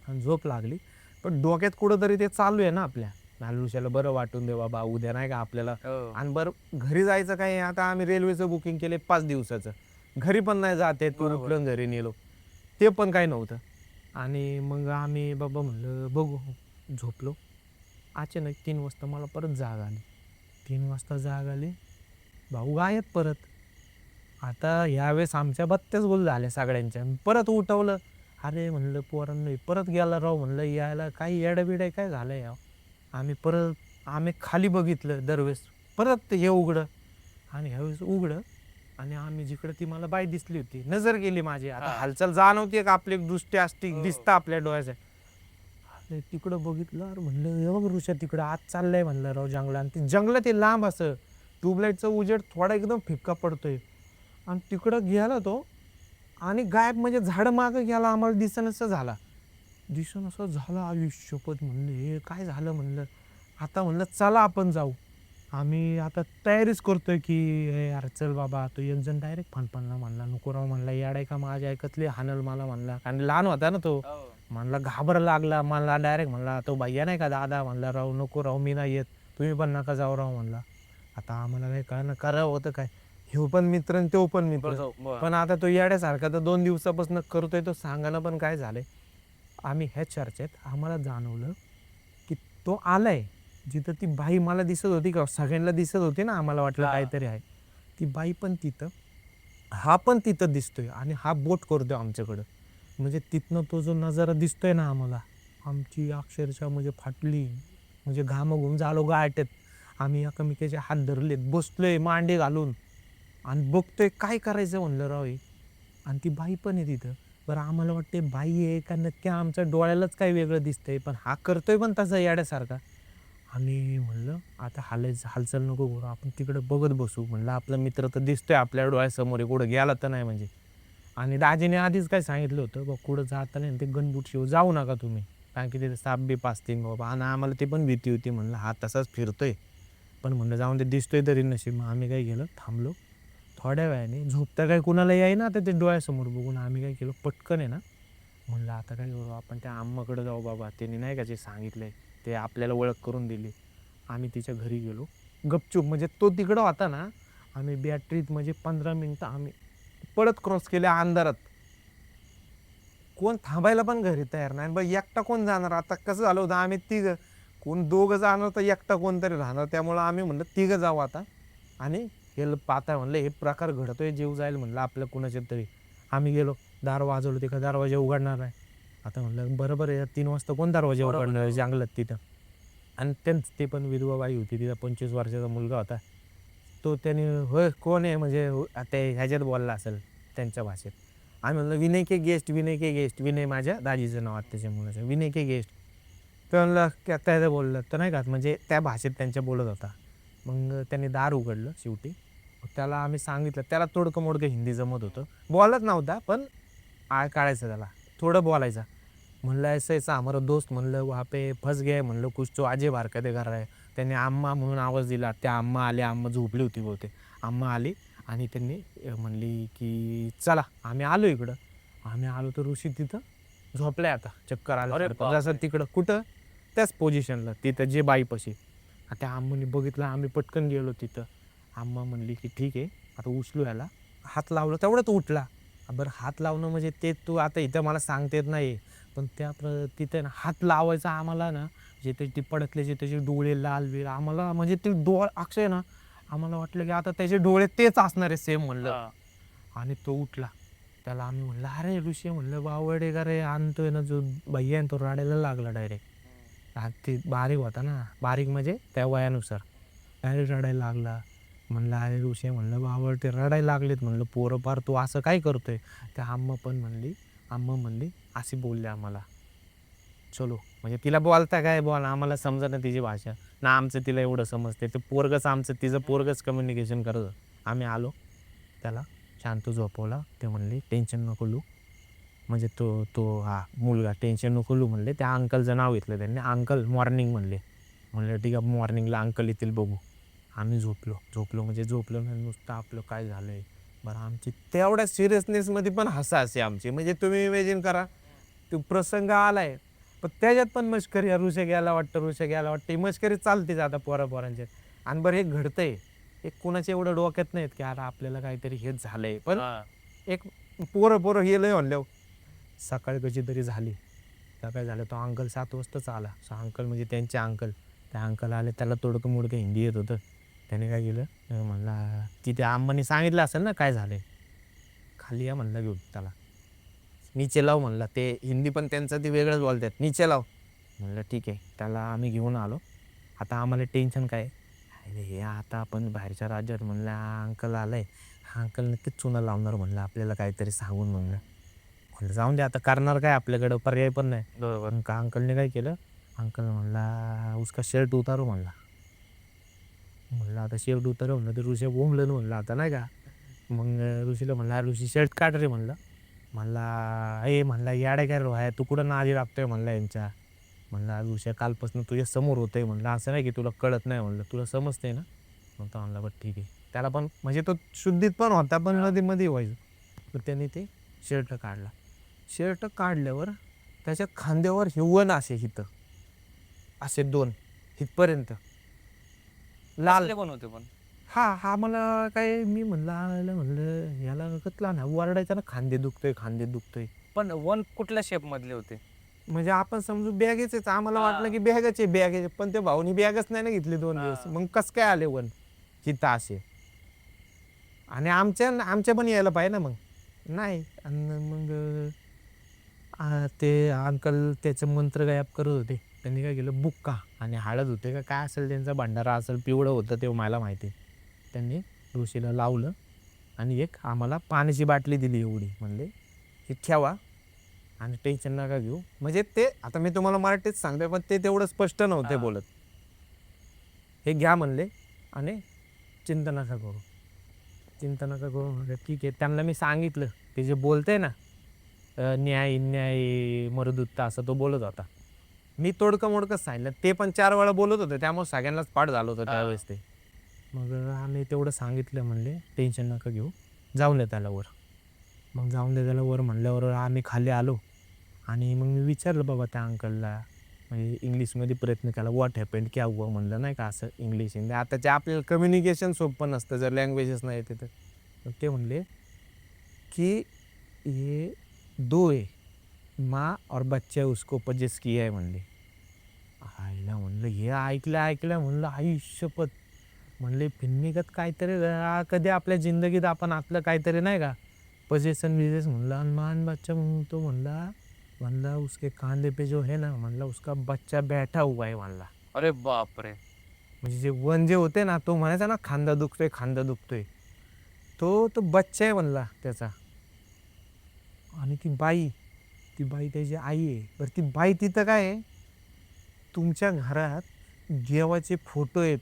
आणि झोप लागली, पण डोक्यात कुठंतरी ते चालू आहे ना आपल्या, ऋषाला बरं वाटून दे बाबा, उद्या नाही का आपल्याला. आणि बरं घरी जायचं काय, आता आम्ही रेल्वेचं बुकिंग केले 5 दिवसाचं, घरी पण नाही जाते, तू बरोबर. उठलं घरी नेलो, ते पण काही नव्हतं. आणि मग आम्ही बाबा म्हणलं बघू, झोपलो. अचानक 3 वाजता मला परत जाग आली. 3 वाजता जाग आली, भाऊ गायब परत. आता यावेळेस आमच्या बत्त्याच गुल झाल्या सगळ्यांच्या. परत उठवलं. अरे म्हणलं पोरांनो, परत गेला राव, म्हणलं यायला काही येडबिड काय झालं याव. आम्ही खाली बघितलं दरवेळेस, परत हे उघडं. आणि ह्यावेळेस उघडं. आणि आम्ही जिकडं ती मला बाई दिसली होती, नजर गेली माझी. आता हा. हालचाल जाणवते का, आपली दृष्टी असते, हो. दिसतं आपल्या डोळ्याच्या. अरे तिकडं बघितलं, अरे म्हणलं हे बघ ऋषा तिकडं आत चाललंय म्हणलं राव जंगलात. आणि ते जंगल ते लांब असं, ट्यूबलाईटचा उजेड थोडा एकदम फिक्का पडतोय. आणि तिकडं गेला तो, आणि गायब, म्हणजे झाड मागं गेला, आम्हाला दिसेनासा झाला. दिसेनासा झाला, आयुष्यपत म्हणलं हे काय झालं म्हणलं. आता म्हणलं चला आपण जाऊ. आम्ही आता तयारीच करतोय की "ए यार चल बाबा." तो एक जण डायरेक्ट फणफणला म्हणला, नको राव म्हणला, येडाय का माझ्या ऐकतले हाणल मला म्हणला. आणि लहान होता ना तो. म्हणला घाबर लागला मला, डायरेक्ट म्हणला तो भैया नाही का दादा, म्हणला राव नको राव, मी नाही येत, तुम्ही पण नका जाऊ राव म्हणला. आता आम्हाला काही कळलं करावं होतं काय, ह्यो पण मित्र आणि तो पण मित्र. पण आता तो येड्यासारखा तर 2 दिवसापासून करतोय, तो सांगायला पण काय झालंय. आम्ही ह्या चर्चेत आम्हाला जाणवलं की तो आलाय जिथं ती बाई मला दिसत होती, का सगळ्यांना दिसत होती ना, आम्हाला वाटलं हा. काहीतरी आहे. ती बाई पण तिथं, हा पण तिथं दिसतोय, आणि हा बोट करतोय आमच्याकडं. म्हणजे तिथनं तो जो नजारा दिसतोय ना आम्हाला, आमची अक्षरशः म्हणजे फाटली, म्हणजे घामाघूम झालो गाठत. आम्ही एकमेकाचे हात धरलेत, बसलोय मांडे घालून, आणि बघतोय काय करायचं म्हणलं राव हे. आणि ती बाई पण आहे तिथं. बरं आम्हाला वाटते बाई आहे का नक्की आमच्या डोळ्यालाच काही वेगळं दिसतंय, पण हा करतोय पण तसा येड्यासारखा. आम्ही म्हणलं आता हालचाल नको करू, आपण तिकडं बघत बसू. म्हणलं आपला मित्र तर दिसतोय आपल्या डोळ्यासमोर आहे, कुठं गेला तर नाही म्हणजे. आणि दाजीने आधीच काय सांगितलं होतं, बघ कुठं जाता नाही ते गणबूट शिव जाऊ नका तुम्ही, कारण की तिथे साप बी पाचतील बाबा. आणि आम्हाला ते पण भीती होती. म्हणलं हा तसाच फिरतोय, पण म्हणलं जाऊन ते दिसतोय तरी नशीब. मग आम्ही काय केलं, थांबलो. थोड्या वेळाने झोपता काय कुणाला येईना आता ते डोळ्यासमोर बघून, आम्ही काय केलं पटकन आहे ना, म्हणलं आता काय करू आपण, त्या अम्माकडे जाऊ बाबा, त्यांनी नाही का जे सांगितलंय ते आपल्याला ओळख करून दिली. आम्ही तिच्या घरी गेलो गपचूप, म्हणजे तो तिकडं होता ना. आम्ही बॅटरीत म्हणजे 15 मिनटं आम्ही पळत क्रॉस केल्या अंधारात. कोण थांबायला पण घरी तयार नाही. बघ एकटा कोण जाणार, आता कसं झालं होतं, आम्ही तिघं, कोण दोघं जाणार तर एकटा कोणतरी राहणार. त्यामुळं आम्ही म्हणलं तिघं जाऊ आता. आणि हे पाहता म्हणलं हे प्रकार घडतोय, जीव जाईल म्हणलं आपल्या कुणाच्या तरी. आम्ही गेलो, दार वाजवलं, ते का दरवाजा उघडणार आहे. आता म्हणलं बरोबर आहे, 3 वाजता कोण दरवाजा बरोबर. उघडणार आहे जंगलात तिथं. आणि ते पण विधवा बाई होती तिथं, 25 वर्षाचा मुलगा होता. तो त्याने होय कोण आहे म्हणजे आता ह्याच्यात बोलला असेल त्यांच्या भाषेत. आम्ही म्हणलं विनय के गेस्ट, विनय के गेस्ट. विनय माझ्या दाजीचं नाव आत्याच्या मुलाचं, विनय के गेस्ट. तर म्हणलं त्याचं बोललं तर नाही का, म्हणजे त्या भाषेत त्यांच्या बोलत होता. मग त्याने दार उघडलं शेवटी. मग त्याला आम्ही सांगितलं, त्याला तोडकं मोडकं हिंदी जमत होतं, बोलत नव्हता पण आळ काढायचं त्याला, थोडं बोलायचं. म्हणलं ऐसा ऐसा हमारा दोस्त, म्हणलं वहाँ पे फंस गया, म्हणलं कुछ तो अजय हरकतें कर रहा है. त्याने आम्मा म्हणून आवाज दिला. त्या आम्मा आल्या, आम्मा झोपली होती बहुतेक. आम्मा आली आणि त्यांनी म्हणली की चला, आम्ही आलो इकडं. आम्ही आलो तर ऋषी तिथं झोपलाय आता, चक्कर अरे आलं बापरे! जसं तिकडं कुठं त्याच पोझिशनला तिथं जे बाईपाशी. त्या आम्माने बघितलं, आम्ही पटकन गेलो तिथं. आम्मा म्हणली की ठीक आहे, आता उचलू याला. हात लावलं तेवढंच उठला. बरं हात लावणं म्हणजे ते तू आता इथं मला सांगता येत नाही, पण तिथे ना हात लावायचा आम्हाला ना, जे ते पडतले जे त्याचे डोळे लाल वेळ आम्हाला, म्हणजे ते डोळे अक्षय ना, आम्हाला वाटलं की आता त्याचे डोळे तेच असणार आहे सेम म्हणलं. हा. आणि तो उठला. त्याला आम्ही म्हणलं अरे ऋषी, म्हणलं बावडे का रे, आणतोय ना जो भैया आहे तो रडायला लागला डायरेक्ट. ते बारीक होता ना, बारीक म्हणजे त्या वयानुसार डायरेक्ट रडायला लागला. म्हणलं अरे ऋषी, म्हणलं बावड ते रडायला लागलेत, म्हणलं पोरं फार, तू असं काय करतोय. त्या आम्मा म्हणली अशी बोलली आम्हाला, चलो, म्हणजे तिला बोलता काय बोला, आम्हाला समजा ना तिची भाषा. ना आमचं तिला एवढं समजते. ते पोरगंच आमचं तिचं पोरगंच कम्युनिकेशन करत होतं. आम्ही आलो त्याला शांत झोपवला. ते म्हणले टेन्शन नको लू, म्हणजे तो तो हा मुलगा टेन्शन नको लू म्हणले. त्या अंकलचं नाव घेतलं त्यांनी. अंकल मॉर्निंग म्हणले. म्हणलं ठीक आहे मॉर्निंगला अंकल येतील बघू. आम्ही झोपलो म्हणजे झोपलो नाही नुसतं आपलं काय झालंय बरं. आमची तेवढ्या सिरियसनेसमध्ये पण हसाहसी आमची, म्हणजे तुम्ही इमॅजिन करा तो प्रसंग आलाय पण त्याच्यात पण मस्करी. ऋषा घ्यायला वाटतं ही मस्करी चालतेच आता पोरांच्यात. आणि बरं हे घडतंय हे कुणाच्या एवढं डोक्यात नाहीत की अरे आपल्याला काहीतरी हेच झालंय. पण एक पोरं हे लय म्हणल्यावर सकाळी कशी तरी झाली. सकाळी झालं तो अंकल 7 वाजताच आला. अंकल म्हणजे त्यांचे अंकल. त्या अंकल आले, त्याला तोडकं मोडकं हिंदी येत होतं. त्याने काय केलं म्हणला तिथे आम्हाने सांगितलं असेल ना काय झालंय, खाली या म्हणला घेऊन त्याला. नीचे लाव म्हणला. ते हिंदी पण त्यांचं ते वेगळंच बोलतात. नीचे लाव म्हणलं ठीक आहे. त्याला आम्ही घेऊन आलो. आता आम्हाला टेन्शन काय अरे हे आता आपण बाहेरच्या राज्यात म्हणलं हा अंकल आलाय, हा अंकल नक्कीच चुना लावणार म्हणलं आपल्याला काहीतरी सांगून. म्हणलं जाऊन दे आता करणार काय, आपल्याकडं पर्याय पण नाही. बरोबर. का अंकलने काय केलं, अंकल म्हणला उसका शर्ट उतारो म्हणला. म्हणलं आता शर्ट उतारो म्हणलं तर ऋषी बोंबलं म्हणलं आता नाही का. मग ऋषीला म्हणला ऋषी शर्ट काढ रे म्हणलं. म्हणला ए म्हणला याडे काय रोहाय तू कुठं नादी लागतोय म्हणला यांच्या. म्हणला ऋषी कालपासून तुझ्या समोर होतंय म्हणलं, असं नाही की तुला कळत नाही म्हणलं, तुला समजतंय ना. मग तो म्हणला बरं ठीक आहे. त्याला पण म्हणजे तो शुद्धीत पण होता पण मध्ये मध्ये व्हायचं. तर त्याने ते शर्ट काढला. शर्ट काढल्यावर त्याच्या खांद्यावर हे वन असे हिथं असे 2 हितपर्यंत लाल पण होते पण. हा मला काय मी म्हणलं याला कतला ना वरडायचा ना, खांदे दुखतोय. पण वन कुठल्या शेप मधले होते? म्हणजे आपण समजू बॅगेच आम्हाला वाटलं की बॅगेचे पण ते भाऊनी बॅगच नाही ना घेतली 2 दिवस. मग कस काय आले वन हिथं असे. आणि आमच्या पण यायला पाहिजे ना मग नाही. आणि मग ते अंकल त्याचं मंत्र गायब करत होते. त्यांनी काय केलं बुक्का आणि हळद होते का काय असेल त्यांचा भंडारा असेल, पिवळं होतं ते मला माहिती. त्यांनी ऋषीला लावलं आणि एक आम्हाला पाण्याची बाटली दिली एवढी. म्हणले हे ठेवा आणि टेन्शन नका घेऊ. म्हणजे ते आता मी तुम्हाला मराठीत सांगतोय पण ते तेवढं स्पष्ट नव्हते बोलत. हे घ्या म्हणले आणि चिंता नका करू म्हणजे ठीक आहे. त्यांना मी सांगितलं ते जे बोलते ना न्याय मरुदुत्ता असं तो बोलत होता. मी तोडकं मोडकं सांगितलं. ते पण 4 वेळा बोलत होते त्यामुळे सगळ्यांनाच पाठ झालं होतं त्यावेळेस ते. मग आम्ही तेवढं सांगितलं म्हणले टेन्शन नका घेऊ, जाऊन दे त्याला वर. मग जाऊन दे त्याला वर म्हणल्यावर आम्ही खाली आलो आणि मग मी विचारलं बाबा त्या अंकलला, म्हणजे इंग्लिशमध्ये प्रयत्न केला व्हॉट हॅपेंड क्या हुआ म्हणलं नाही का असं इंग्लिश हिंदी. आता ते आपल्याला कम्युनिकेशन सोपं नसतं जर लँग्वेजेस नाही येते तर. ते म्हणले की ये 2 है माँ और बच्चा उसको पजेस किया है म्हणले. आईला म्हणलं हे ऐकलं म्हणलं आई शपथ. म्हणले फिल्मिगत काहीतरी कधी आपल्या जिंदगीत आपण आपलं काहीतरी नाही का पजेशन विजेस म्हणलं. आणि मान बच्चा तो म्हणला उसके कांधे पे जो है ना म्हणला उसका बच्चा बैठा हुआ है म्हणला. अरे बापरे. म्हणजे जे वन जे होते ना तो म्हणायचा ना खांदा दुखतोय तो बच्चा आहे म्हणला त्याचा. आणि ती बाई त्याची आई आहे. बरं ती बाई तिथं काय आहे, तुमच्या घरात देवाचे फोटो आहेत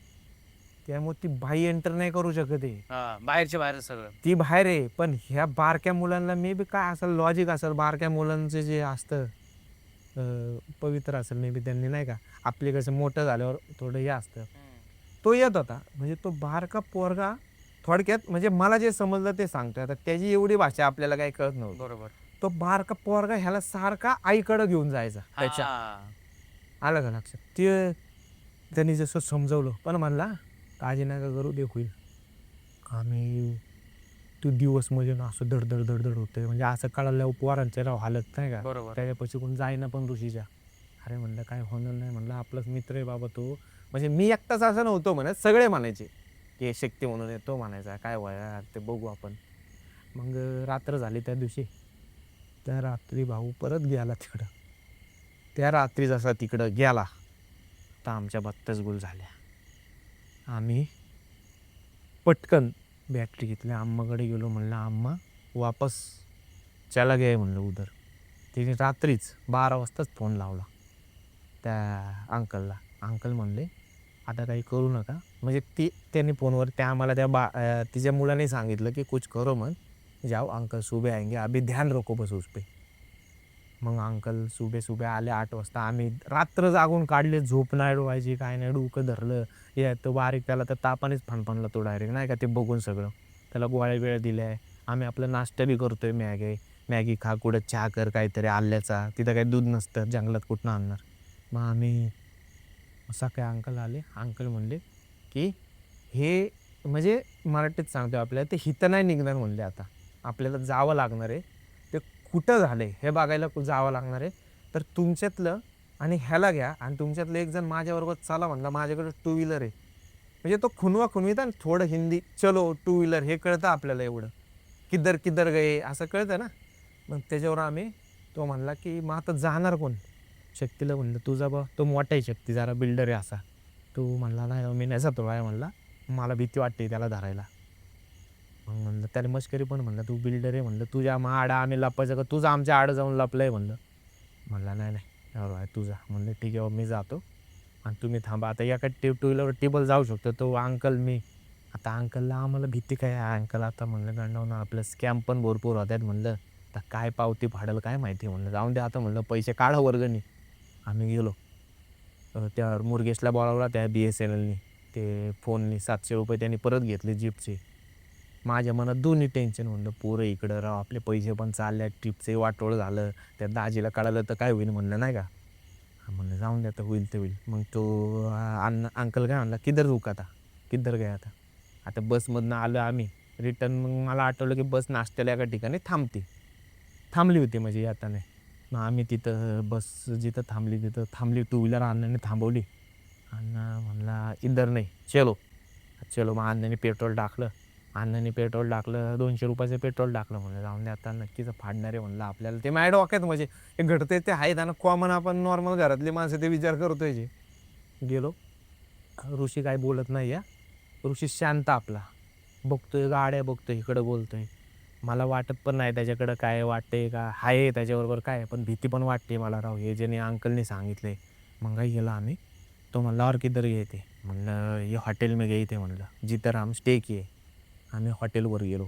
त्यामुळे ती बाई एंटर नाही करू शकत आहे. बाहेरच्या बाहेर सगळं ती बाहेर आहे. पण ह्या बारक्या मुलांना मे बी काय असेल लॉजिक असेल, बारक्या मुलांचं जे असतं पवित्र असेल मे बी त्यांनी नाही का आपले कसं मोठं झाल्यावर थोडं हे असतं. तो येत होता म्हणजे तो बारका पोरगा थोडक्यात म्हणजे मला जे समजलं ते सांगतोय. आता त्याची एवढी भाषा आपल्याला काही कळत नव्हती. बरोबर. तो बारका पोरगा ह्याला सारखा आईकडे घेऊन जायचा त्याच्या. आलं का लक्षात. ते त्यांनी जसं समजवलं पण म्हणला काळजी नका करू दे होईल. आम्ही तो दिवस म्हणजे ना असं धडधड होतं म्हणजे असं कळालं पोरांचं राव हालत नाही का. बरोबर. त्याच्यापाशी कोण जाईना पण ऋषीच्या. अरे म्हणलं काय होणार नाही म्हणलं आपलाच मित्र आहे बाबा तो. म्हणजे मी एकटाच असं नव्हतो म्हणत, सगळे म्हणायचे की शक्ती म्हणून येतो म्हणायचा काय व्हाय ते बघू आपण. मग रात्र झाली त्या दिवशी. त्या रात्री भाऊ परत गेला तिकडं. त्या रात्री जसा तिकडं गेला तर आमच्या 32 गुल झाल्या. आम्ही पटकन बॅटरी घेतली आम्माकडे गेलो. म्हणलं आम्मा वापस चला गए म्हणलं उधर. तिने रात्रीच 12 वाजताच फोन लावला त्या अंकलला. अंकल म्हणले आता काही करू नका. म्हणजे त्यांनी फोनवर त्या आम्हाला तिच्या मुलाने सांगितलं की कुछ करो मत जाओ अंकल सुबह आएंगे अभी ध्यान रखो बस उस पे. मग अंकल सुबह सुबह आले 8 वाजता. आम्ही रात्र जागून काढले, झोप नाही डोळायची काय नाही, डोकं धरलं. तो बारीक त्याला तर तापानेच फणफणला तो डायरेक्ट नाही का ते बघून सगळं. त्याला गोळ्या वेळ दिल्या आहे. आम्ही आपलं नाश्ता बी करतोय, मॅगी खा, कुठं चहा कर काहीतरी आल्याचा, तिथं काही दूध नसतं, जंगलात कुठनं आणणार. मग आम्ही सकाळी अंकल आले. अंकल म्हणले की हे म्हणजे मराठीत सांगतोय आपल्याला, ते हितं नाही निघणार म्हणले, आता आपल्याला जावं लागणार आहे, ते कुठं झालंय हे बघायला जावं लागणार आहे. तर तुमच्यातलं आणि ह्याला घ्या आणि तुमच्यातलं एक जण माझ्याबरोबर चला म्हणला, माझ्याकडे टू व्हीलर आहे. म्हणजे तो खुनवा खुनवीता ना थोडं हिंदी, चलो टू व्हीलर हे कळतं आपल्याला एवढं, किधर किधर गए असं कळतं ना. मग त्याच्यावर आम्ही, तो म्हणला की मग आता जाणार कोण. शक्तीला म्हणलं तुझा बा तो मोठा आहे, शक्ती जरा बिल्डर आहे असा. तो म्हणला नाही मी नाही जातो बाय म्हणला, मला भीती वाटते त्याला धरायला. मग म्हणलं त्याला मस्करी पण म्हणलं तू बिल्डर आहे म्हणलं, तुझ्या मग आडा आम्ही लपायचं का, तुझं आमच्या आडं जाऊन लपलंय म्हणलं. म्हणला नाही नाही बरोबर आहे तुझा. म्हणलं ठीक आहे मी जातो आणि तुम्ही थांबा. आता एका टू व्हीलरवर टेबल जाऊ शकतो तो अंकल मी. आता अंकलला आम्हाला भीती काय आहे, अंकल आता म्हणलं गंडावून आपलं स्कॅम पण भरपूर होत्यात म्हणलं, आता काय पावती फाडल काय माहिती म्हणलं, जाऊन दे आता म्हणलं पैसे काढा वर्गणी. आम्ही गेलो. त्या मुरगेशला बोलावला त्या BSNLनी, ते फोननी 700 रुपये त्यांनी परत घेतले जीपचे. माझ्या मनात दोन्ही टेन्शन, म्हणलं पोरं इकडं राव, आपले पैसे पण चालले, ट्रिपचे वाटोळ झालं, त्या दाजीला कळालं तर काय होईल म्हणलं नाही का. म्हणलं जाऊन द्या आता होईल ते होईल. मग तो अंकल काय म्हणला किधर रुक आता, किधर गया आता. आता बसमधनं आलो आम्ही रिटर्न. मग मला आठवलं की बस नाश्त्याला एका ठिकाणी थांबली होती म्हणजे येताना. मग आम्ही तिथं बस जिथं थांबली तिथं थांबली, टू व्हीलर अण्णाने थांबवली. अण्णा म्हणला इधर नाही चलो. चलो मग अण्णाने पेट्रोल टाकलं. 200 रुपयाचं पेट्रोल टाकलं. म्हणलं जाऊन दे आता नक्कीच फाडणार आहे म्हणलं आपल्याला. ते माझ्या डोक्यात म्हणजे हे घडते ते आहे ना कॉमन, आपण नॉर्मल घरातली माणसं ते विचार करतोय जे. गेलो. ऋषी काय बोलत नाही या. ऋषी शांत आपला बघतोय गाड्या, बघतोय इकडं बोलतोय. मला वाटत पण नाही त्याच्याकडं काय वाटतंय का आहे त्याच्याबरोबर काय, पण भीती पण वाटते मला राव, हे ज्याने अंकलने सांगितले. मग काय गेलो आम्ही. तो म्हणला और किधर गए थे. म्हणलं ये हॉटेल में गए थे म्हणलं, जिधर हम स्टे किए. आम्ही हॉटेलवर गेलो.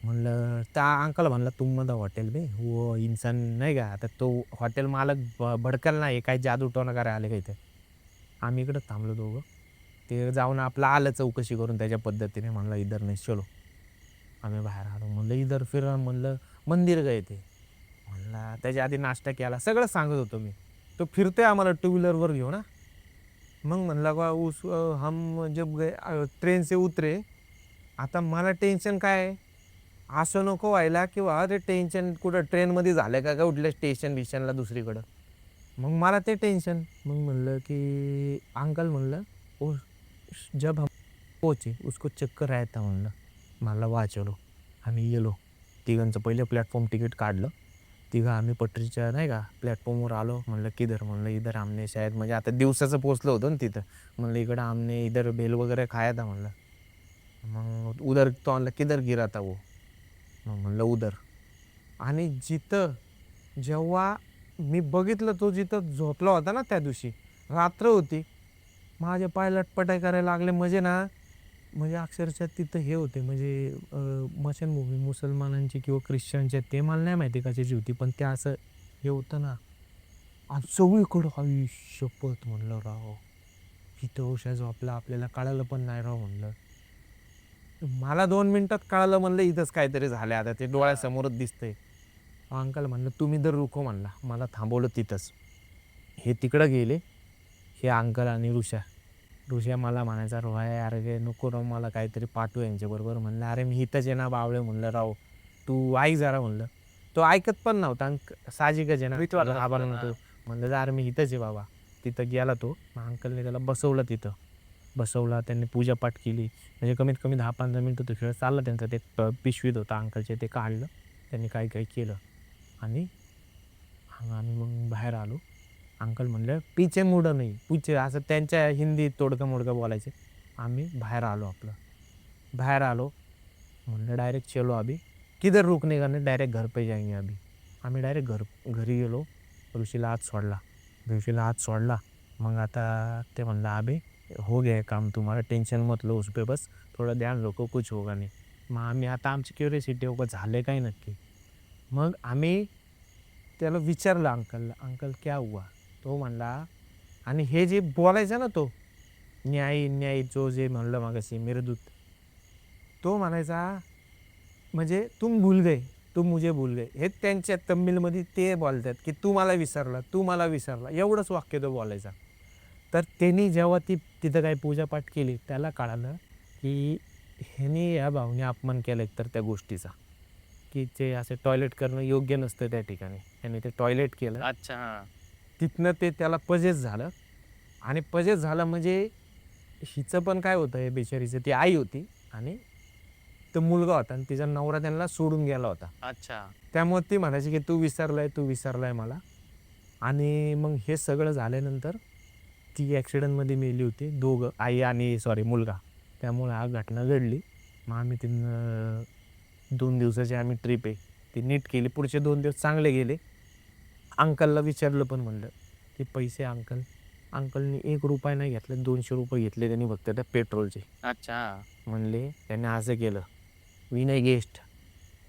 म्हणलं त्या अंकल म्हणला तुम मध्ये हॉटेल में वो इंसान नाही का. आता तो हॉटेल मालक भडकल नाही, काय जादू टोना करायला आले काही. ते आम्ही इकडं थांबलो दोघं. ते जाऊन आपलं आलं चौकशी करून त्याच्या पद्धतीने. म्हणलं इधर नाही चलो. आम्ही बाहेर आलो. म्हणलं इधर फिर, म्हणलं मंदिर गए ते. म्हणला त्याच्या आधी नाश्ता केला, सगळं सांगत होतो मी. तो फिरतोय आम्हाला टू व्हीलरवर घेऊ ना. मग म्हणला का हम जब गए ट्रेन से उतरे. आता मला टेन्शन काय आहे, असं नको व्हायला किंवा ते टेन्शन कुठं ट्रेनमध्ये झालं का कुठल्या स्टेशन बिशनला दुसरीकडं. मग मला ते टेन्शन. मग म्हणलं की अंकल म्हणलं ओ जब हम पोचे उसको चक्कर राहता म्हणलं. मला वाचवलो. आम्ही गेलो. तिघांचं पहिले प्लॅटफॉर्म तिकीट काढलं. तिघं आम्ही पटरीच्या नाही का प्लॅटफॉर्मवर आलो. म्हणलं किधर. म्हणलं इधर आमने शायद, म्हणजे आता दिवसाचं पोचलो होतो ना तिथं. म्हणलं इकडं आमने इधर भेल वगैरे खाया था म्हणलं. मग उधर तो म्हणलं किधर गिरा था वो. मग म्हणलं उधर. आणि जिथं जेव्हा मी बघितलं तो जिथं झोपला होता ना त्या दिवशी, रात्र होती, माझे पाय लटपटाय करायला लागले. म्हणजे ना, म्हणजे अक्षरशः तिथं हे होते म्हणजे मशनभूमी मुसलमानांची किंवा ख्रिश्चनच्या, ते मला नाही माहिती कशाची होती, पण त्या असं हे होतं ना. आणि सगळीकडं आई शपथ म्हणलं राव, इथं उशा झोपला आपल्याला कळालं पण नाही राव म्हणलं. मला 2 मिनिटात कळालं म्हणलं इथंच काहीतरी झालं, आता ते डोळ्यासमोरच दिसतंय. अंकल म्हणलं तुम्ही दर रुको म्हणला. मला थांबवलं तिथंच. हे तिकडं गेले, हे अंकल आणि ऋषा मला म्हणायचा रोहाय अरे नको राव, मला काहीतरी पाठवू यांच्याबरोबर. म्हणलं अरे मी इथंच आहे ना बावळे म्हणलं राव, तू ऐक जरा म्हणलं. तो ऐकत पण नव्हता. साहजिकच आहे ना, आभार म्हणतो. म्हणलं जा अरे मी इथंच आहे बाबा. तिथं गेला तो. अंकलने त्याला बसवलं तिथं. बसवला, त्यांनी पूजापाठ केली. म्हणजे कमीत कमी 10-15 मिनटं तो खेळ चालला त्यांचा. ते पिशवीत होता अंकलचे, ते काढलं त्यांनी, काही काही केलं. आणि आम्ही मग बाहेर आलो. अंकल म्हणलं पीछे मुडं नाही पुढचे, असं त्यांच्या हिंदी तोडकं मोडकं बोलायचे. आम्ही बाहेर आलो. बाहेर आलो. म्हणलं डायरेक्ट चलो अभी किधर रुकने का नाही, डायरेक्ट घर पे जाएंगे अभी. आम्ही डायरेक्ट घरी गेलो. ऋषीला आत सोडला. मग आता ते म्हणलं अभि हो गया है काम, तुम्हारा टेन्शन मत लो उस पे, बस थोडं ध्यान रखो, कुछ होगा नाही. मग आम्ही आता आमची क्युरियोसिटी हो, झालं काय नक्की. मग आम्ही त्याला विचारलं अंकलला, "अंकल क्या हुआ?" तो म्हणला आणि हे जे बोलायचा ना तो, न्यायी न्यायी जो जे म्हणलं मगाशी मेरुदूत, तो म्हणायचा म्हणजे तुम भूल गए, तुम मुझे भूल गए. हे त्यांच्या तमिळमध्ये ते बोलतात, की "तू मला विसरला, तू मला विसरला." एवढंच वाक्य तो बोलायचा. तर त्यांनी जेव्हा तिथं काही पूजापाठ केली, त्याला कळालं, की ह्याने या भाऊने अपमान केला एकतर त्या गोष्टीचा, की ते असे टॉयलेट करणं योग्य नसतं त्या ठिकाणी. त्याने ते टॉयलेट केलं. अच्छा. हां. तिथनं ते त्याला पजेस झालं आणि पजेस झालं म्हणजे हिचं पण काय होतं हे बिचारीचं, ती आई होती आणि तो मुलगा होता आणि तिचा नवरा त्यांना सोडून गेला होता. अच्छा. त्यामुळे ती म्हणायची, की "तू विसरलाय, तू विसरलाय मला." आणि मग हे सगळं झाल्यानंतर ती ॲक्सिडेंटमध्ये मेली होती. दोघं, आई आणि सॉरी मुलगा. त्यामुळे हा घटना घडली. मग आम्ही तिथनं 2 दिवसाची आम्ही ट्रिप आहे, ती नीट केली. पुढचे 2 दिवस चांगले गेले. अंकलला विचारलं पण म्हणलं, की "पैसे अंकल?" अंकलनी ₹1 नाही घेतला, ₹200 घेतले त्यांनी फक्त त्या पेट्रोलचे. अच्छा. म्हणले त्याने असं केलं, "विनय गेस्ट."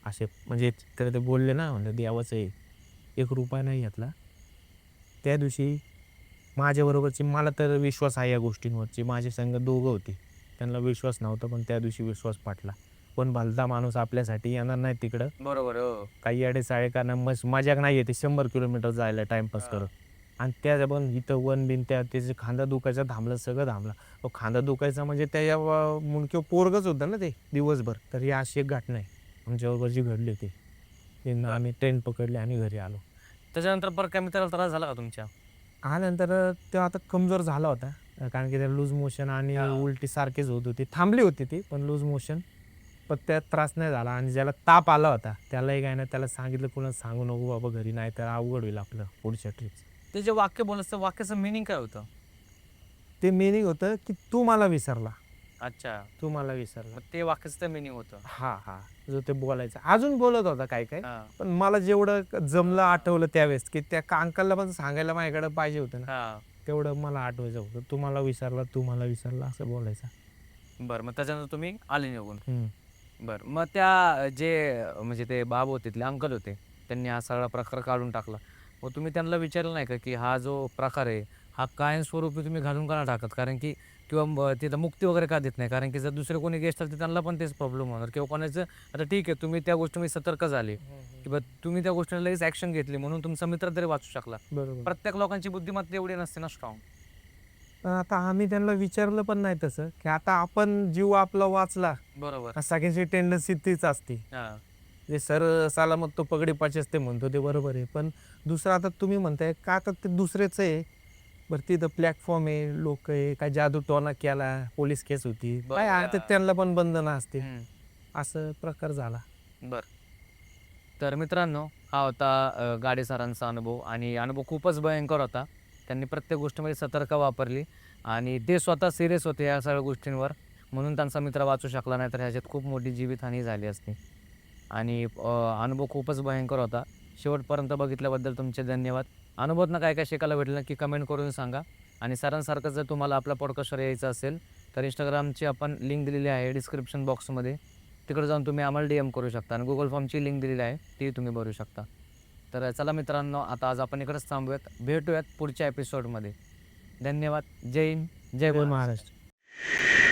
असे म्हणजे तर ते बोलले ना, म्हणलं देवाचं आहे. ₹1 नाही घेतला. त्या दिवशी माझ्याबरोबरची मला तर विश्वास आहे या गोष्टींवरची. माझे संग दोघं होते. त्यांना विश्वास नव्हता, पण त्या दिवशी विश्वास पटला. पण भलता माणूस आपल्यासाठी येणार नाही तिकडं. बरोबर. हो. काही येडे-चाळे कारण मजाक नाही आहे ते 100 किलोमीटर जायला टाईमपास हां. करत. आणि त्या पण इथं वन-बिन त्याचे खांदा दुखायचा थांबला, सगळं थांबलं. अहो खांदा दुखायचा म्हणजे त्या मुंडक्यावर पोरगंच होतं ना ते दिवसभर. तर ही अशी एक घटना आहे आमच्याबरोबर जी घडली होती. तिथनं बरं. आम्ही ट्रेन पकडली आणि घरी आलो. त्याच्यानंतर परत काय मित्राला त्रास झाला का तुमच्या? आल्यानंतर तो आता कमजोर झाला होता. कारण की त्याला लूज मोशन आणि हां. उलटी सारखीच होत होती. थांबली होती ती, पण लूज मोशन. पण त्यात त्रास नाही झाला आणि ज्याला ताप आला होता, त्यालाही काय नाही त्याला सांगितलं, "कुणाला सांगू नको बाबा घरी, नाही तर अवघड होईल आपलं पुढच्या ट्रिपचं." ते जे वाक्य बोलायचं वाक्याचं मीनिंग काय होतं? ते मीनिंग होतं, की "तू मला विसरला, अच्छा. तू मला विसरला." मग ते वाक्याचं ते मीनिंग होतं. हां, हां. जो ते बोलायचा. अजून बोलत होता काय-काय. हां. पण मला जेवढं जमलं आठवलं त्यावेळेस, की त्या अंकलला पण सांगायला माझ्याकडे पाहिजे होतं ना. हां. तेवढं मला आठवायचं होतं. "तू मला विसरला, तू मला विसरला" असं बोलायचा. बरं. मग त्याच्यानंतर तुम्ही आले निघून. हं. बरं. मग त्या जे म्हणजे ते बाब होते, तिथले अंकल होते. त्यांनी हा सगळा प्रकार काढून टाकला. मग तुम्ही त्यांना विचारलं नाही का, की हा जो प्रकार आहे, हा कायमस्वरूपी तुम्ही घालून का नाही टाकत? कारण की किंवा तिथं मुक्ती वगैरे का देत नाही? कारण की जर दुसरे कोणी गेस्ट आले, तर त्यांना पण तेच प्रॉब्लेम होणार किंवा कोणाचं आता ठीक आहे, तुम्ही त्या गोष्टीमध्ये सतर्क झाले किंवा तुम्ही त्या गोष्टीला लगेच ॲक्शन घेतली म्हणून तुमचा मित्र तरी वाचू शकला. बरोबर. प्रत्येक लोकांची बुद्धिमत्ता एवढी नसते ना स्ट्राँग. पण आता आम्ही त्यांना विचारलं पण नाही तसं, की आता आपण जीव आपला वाचला. बरोबर. सगळ्यांची टेंडन्सी तीच असते. हां. जे सर सलामत तो पगडी पाचच ते म्हणतो ते बरोबर आहे. पण दुसरं आता तुम्ही म्हणताय का आता ते दुसरेच आहे. बरं तिथं प्लॅटफॉर्म आहे, लोक आहे, काय जादू-टोणा केला, पोलीस केस होती. काय बरोबर. आता हां. त्यांना पण बंधनं असतील. हं. असं प्रकार झाला. बरं. तर मित्रांनो, हा होता गाडे सरांचा अनुभव आणि अनुभव खूपच भयंकर होता. त्यांनी प्रत्येक गोष्टीमध्ये सतर्क वापरली आणि ते स्वतः सीरियस होते या सगळ्या गोष्टींवर. म्हणून त्यांचा मित्र वाचू शकला नाही, तर ह्याच्यात खूप मोठी जीवितहानी झाली असती. आणि अनुभव खूपच भयंकर होता. शेवटपर्यंत बघितल्याबद्दल तुमचे धन्यवाद. अनुभवातनं काय काय शिकायला भेटलं नक्की कमेंट करून सांगा. आणि सरांसारखं जर तुम्हाला आपल्या पॉडकास्टवर यायचं असेल, तर Instagramची आपण लिंक दिलेली आहे डिस्क्रिप्शन बॉक्समध्ये. तिकडे जाऊन तुम्ही आम्हाला DM करू शकता आणि Google फॉर्मची लिंक दिलेली आहे, ती तुम्ही भरू शकता. तर चला मित्रांनो, आता आज आपण इकडेच थांबूयात. भेटूयात पुढच्या एपिसोडमध्ये. धन्यवाद. जय हिंद, जय जय महाराष्ट्र. महाराष्ट्र.